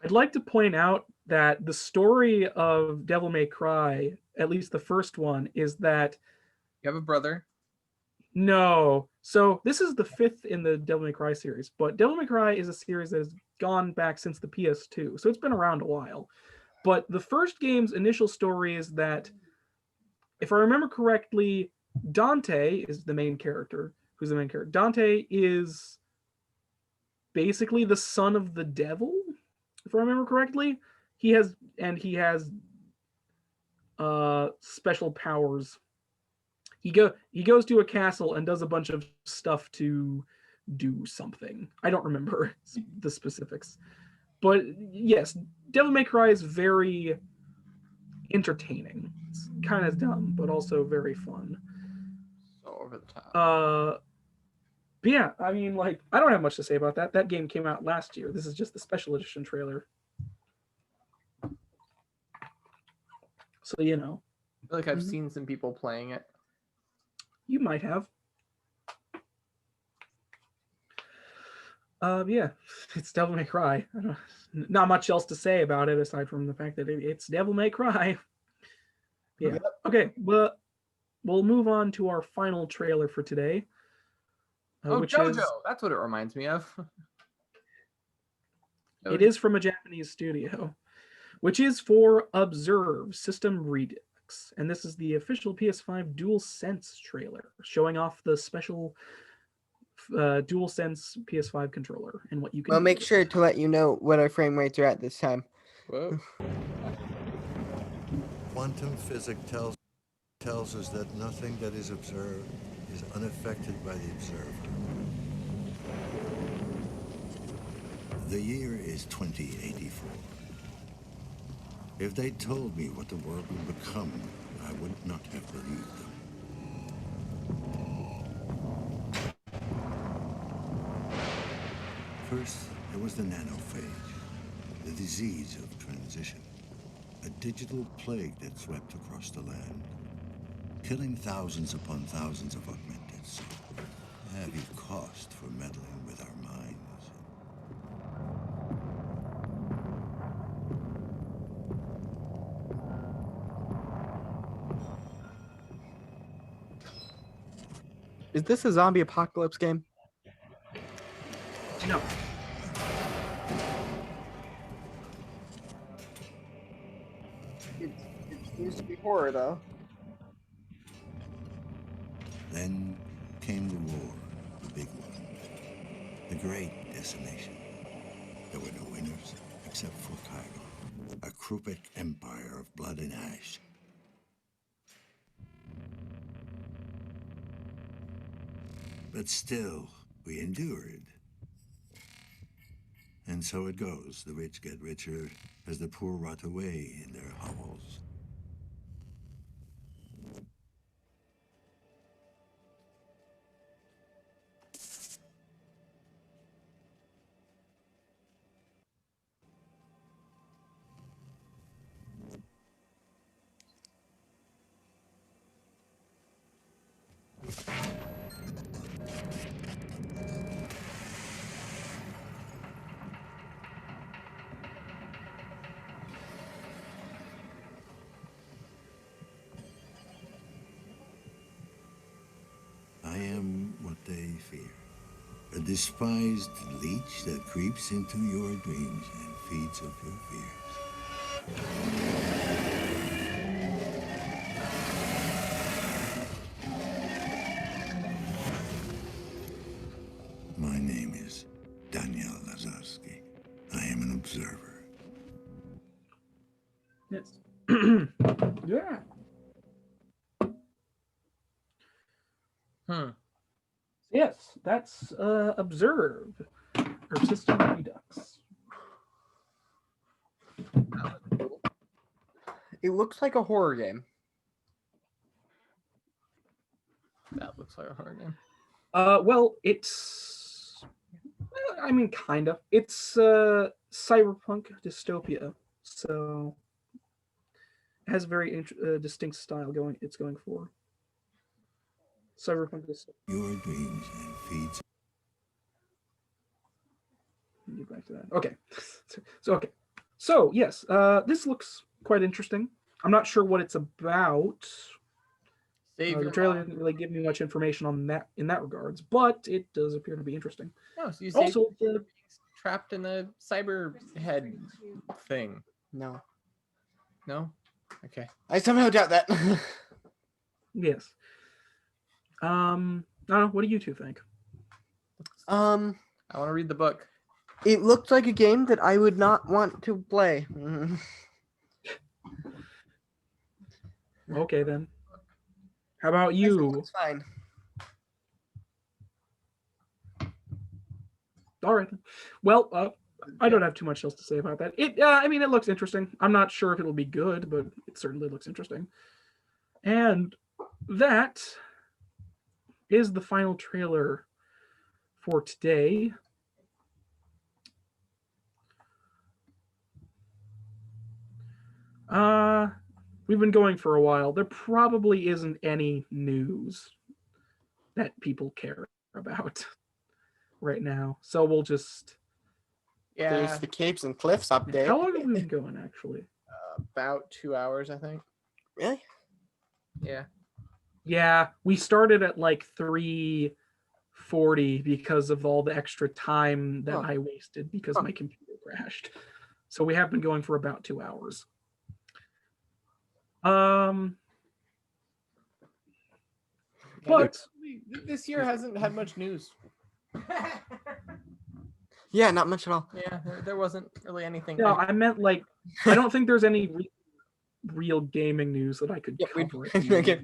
I'd like to point out that the story of Devil May Cry, at least the first one, is that... You have a brother. No. So this is the 5th in the Devil May Cry series, but Devil May Cry is a series that has gone back since the PS2, so it's been around a while. But the first game's initial story is that, if I remember correctly, Dante is the main character. Who's the main character? Dante is basically the son of the devil, if I remember correctly. He has special powers. He goes to a castle and does a bunch of stuff to do something. I don't remember the specifics. But yes, Devil May Cry is very entertaining. It's kind of dumb, but also very fun. So over the top. But yeah, I mean, like, I don't have much to say about that. That game came out last year. This is just the special edition trailer. So, you know. I feel like I've seen some people playing it. You might have. Yeah, it's Devil May Cry. Not much else to say about it aside from the fact that it's Devil May Cry. Yeah. Yep. Okay, but we'll move on to our final trailer for today. Which JoJo! is, That's what it reminds me of. it is from a Japanese studio, which is for Observe System Redux. And this is the official PS5 DualSense trailer, showing off the special DualSense PS5 controller and what you can I'll do make with it. sure to let you know what our frame rates are at this time. Whoa. Quantum physics tells us that nothing that is observed is unaffected by the observer. The year is 2084. If they told me what the world would become, I would not have believed them. First, there was the nanophage, the disease of transition, a digital plague that swept across the land, killing thousands upon thousands of augmented souls. A heavy cost for meddling with our minds. Is this a zombie apocalypse game? No. It seems to be horror, though. Then came the war, the big one, the great decimation. There were no winners except for Hyrule, a Krupic empire of blood and ash. But still, we endured. And so it goes. The rich get richer as the poor rot away in their hovels. I am what they fear. A despised leech that creeps into your dreams and feeds off your fears. My name is Daniel Lazarski. I am an observer. Yes. Yeah. Yes, that's Observe, or System Redux. It looks like a horror game. That looks like a horror game. Well, it's, I mean, kind of. It's cyberpunk dystopia, so it has a very distinct style it's going for. Cyberpunk dystopia. Your dreams and feeds. Get back to that. Okay. Okay. So yes, this looks quite interesting. I'm not sure what it's about. The trailer didn't really give me much information on that in that regards, but it does appear to be interesting. No, so you also being trapped in the cyber head thing. No. No? Okay. I somehow doubt that. Yes. I don't know. What do you two think? I want to read the book. It looks like a game that I would not want to play. Okay, then. How about you? It's fine. All right. Then. Well, I don't have too much else to say about that. I mean, it looks interesting. I'm not sure if it'll be good, but it certainly looks interesting. And that is the final trailer for today. we've been going for a while. There probably isn't any news that people care about right now. So we'll just... There's the Capes and Cliffs update. How long have we been going, actually? About 2 hours, I think. Really? Yeah. Yeah, we started at like 3:40 because of all the extra time that I wasted because my computer crashed. So we have been going for about 2 hours. But this year hasn't had much news. Yeah, not much at all. Yeah, there wasn't really anything. no, I meant like I don't think there's any real gaming news that I could cover. Okay.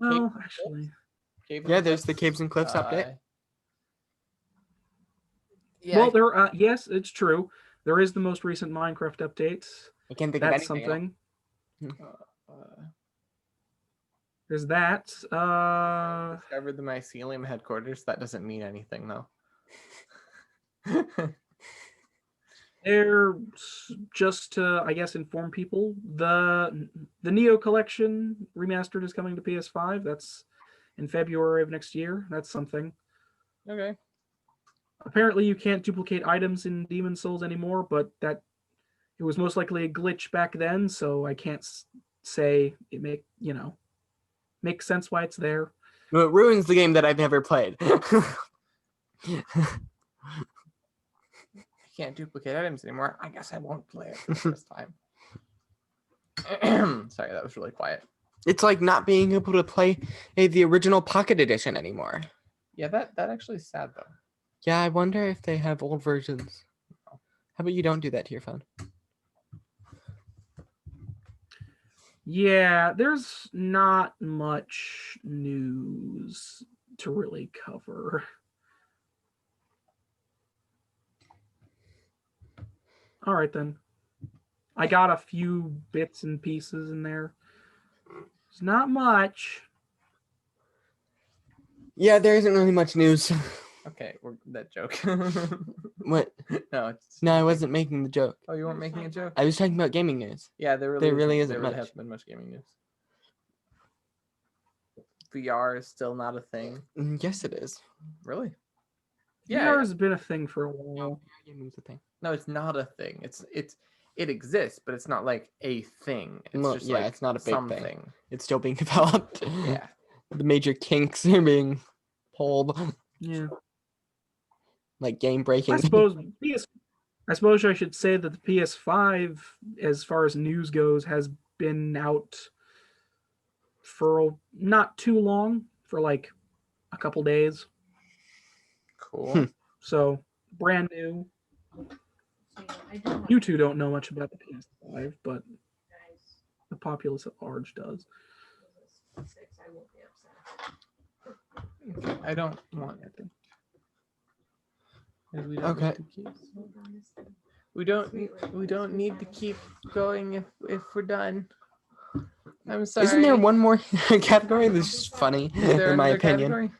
Well, actually, Yeah, there's the Capes and Cliffs update. well, there. Yes, it's true. There is the most recent Minecraft update. I can't think That's of anything. something. There's that. Discovered the mycelium headquarters. That doesn't mean anything, though. They're just to, I guess, inform people. The Neo Collection Remastered is coming to PS5. That's in February of next year. That's something. Okay. Apparently, you can't duplicate items in Demon's Souls anymore, but it was most likely a glitch back then, so I can't say it makes sense why it's there. No, it ruins the game that I've never played. Can't duplicate items anymore. I guess I won't play it for the first time. Sorry, that was really quiet. It's like not being able to play the original Pocket Edition anymore. Yeah, that actually is sad though. Yeah, I wonder if they have old versions. How about you don't do that to your phone? Yeah, there's not much news to really cover. All right, then. I got a few bits and pieces in there. It's not much. Yeah, there isn't really much news. Okay, that joke. What? No, I wasn't making the joke. Oh, you weren't making a joke? I was talking about gaming news. Yeah, there really isn't much. Hasn't been much gaming news. VR is still not a thing. Yes, it is. Really? VR has been a thing for a while. Gaming's a thing. No, it's not a thing. It exists, but it's not like a thing. It's just like it's not a big something. thing. It's still being developed. Yeah. The major kinks are being pulled. Yeah. Like game breaking. I suppose I should say that the PS5, as far as news goes, has been out for not too long, for like a couple days. Cool. So brand new. You two don't know much about the PS5, but the populace at large does. Okay, I don't want it. Okay. We don't need to keep going if we're done. I'm sorry. Isn't there one more category that's just funny, in my opinion? Category?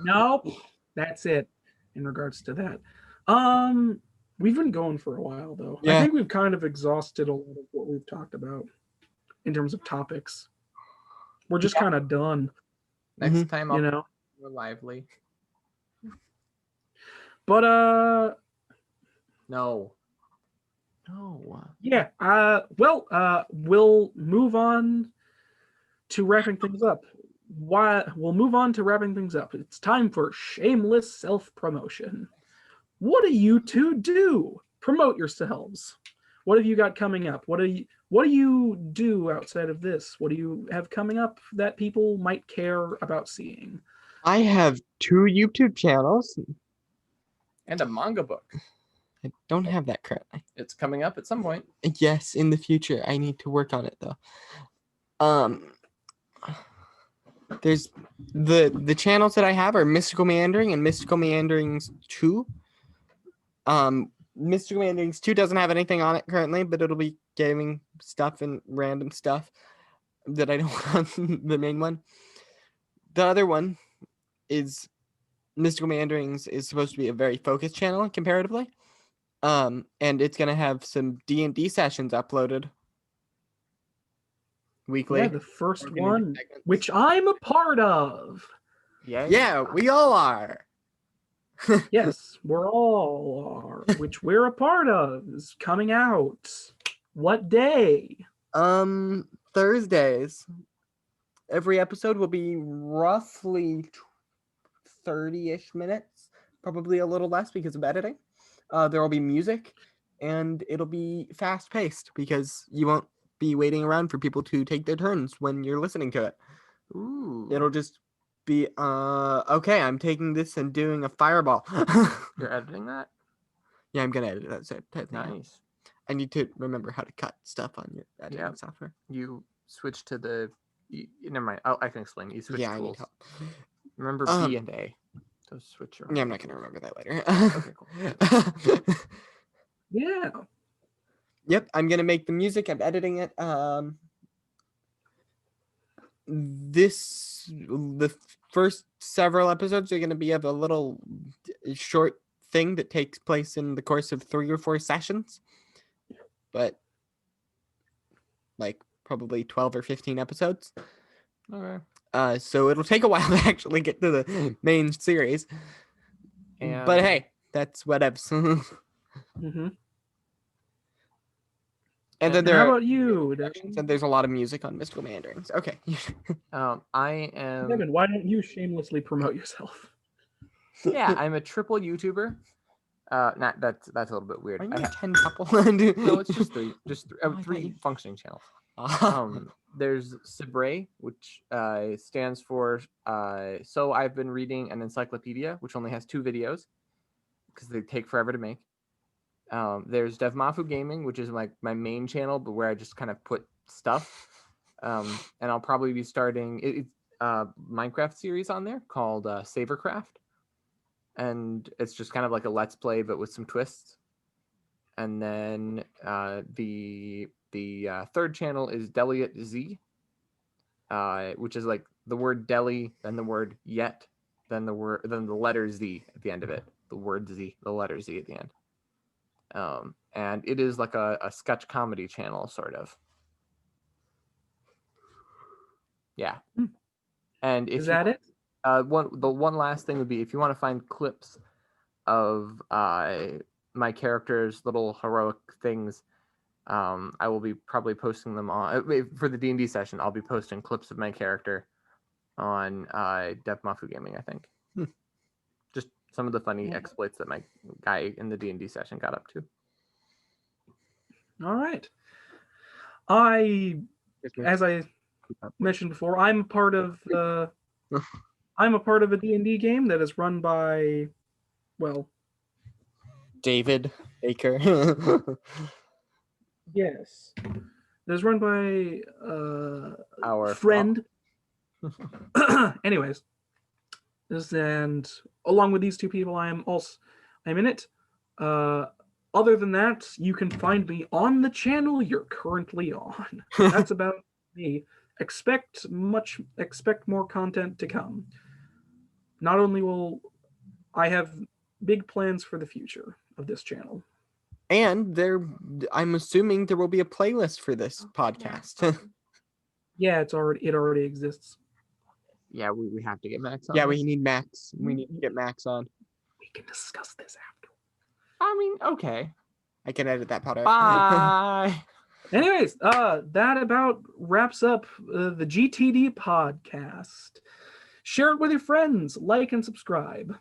Nope. That's it in regards to that. We've been going for a while though. Yeah. I think we've kind of exhausted a lot of what we've talked about in terms of topics. We're just kind of done. Next time I'll know. More lively. But No. yeah, we'll move on to wrapping things up. We'll move on to wrapping things up. It's time for shameless self-promotion. What do you two do? Promote yourselves. What have you got coming up? What do you do outside of this? What do you have coming up that people might care about seeing? I have 2 YouTube channels. And a manga book. I don't have that currently. It's coming up at some point. Yes, in the future. I need to work on it though. There's the channels that I have are Mystical Meandering and Mystical Meanderings 2. Mystical Meanderings 2 doesn't have anything on it currently, but it'll be gaming stuff and random stuff that I don't want on the main one. The other one is Mystical Meanderings is supposed to be a very focused channel comparatively. And it's going to have some D&D sessions uploaded weekly. Yeah, the first We're gonna do one, segments. which I'm a part of. Yeah, we all are. Yes, we're all are, which we're a part of, is coming out. What day? Thursdays. Every episode will be roughly 30-ish minutes, probably a little less because of editing. There will be music, and it'll be fast-paced because you won't be waiting around for people to take their turns when you're listening to it. Ooh. It'll just be, okay, I'm taking this and doing a fireball. You're editing that? Yeah, I'm gonna edit that. So Nice. I need to remember how to cut stuff on your editing software. You switch to the. Never mind. I can explain. You switch Yeah, I need tools. help. Remember B and A. Those switch your. Yeah, I'm not gonna remember that later. Okay, cool. Yeah. Yep, I'm gonna make the music. I'm editing it. The first several episodes are gonna be of a little short thing that takes place in the course of 3 or 4 sessions, but like probably 12 or 15 episodes. Okay. So it'll take a while to actually get to the main series. And But hey, that's whatevs. Mm-hmm. And then How about you, Devin? and there's a lot of music on Mystical Mandarins. Okay. I am. Devin, why don't you shamelessly promote yourself? Yeah, I'm a triple YouTuber. Not that's a little bit weird. Are you I a ha- 10 couple? No, it's just three. Oh, I 3 thought you- functioning channels. Ah. There's Sibre, which stands for So I've Been Reading an Encyclopedia, which only has 2 videos because they take forever to make. There's DevMafu Gaming, which is like my main channel, but where I just kind of put stuff. And I'll probably be starting a Minecraft series on there called Aethercraft. And it's just kind of like a let's play, but with some twists. And then the third channel is Deliot Z, which is like the word deli, then the word yet, then the letter Z at the end of it. The word Z, the letter Z at the end. And it is like a sketch comedy channel, sort of. Yeah. And if Is that it? the one last thing would be if you want to find clips of my character's little heroic things, I will be probably posting them on for the D&D session. I'll be posting clips of my character on DevMafu Gaming, I think. Just some of the funny exploits that my guy in the D&D session got up to. All right. As I mentioned before, I'm a part of a D&D game that is run by, well, David Baker. yes, that's run by our friend. Anyways, and along with these 2 people, I'm in it. Other than that, you can find me on the channel you're currently on. That's about me. Expect more content to come. Not only will I have big plans for the future of this channel. And I'm assuming there will be a playlist for this podcast. Yeah, it already exists. Yeah, we have to get Max on. Yeah, we need Max. We need to get Max on. We can discuss this after. I mean, okay. I can edit that part out. Bye. Anyways, that about wraps up the GTD podcast. Share it with your friends, like and subscribe.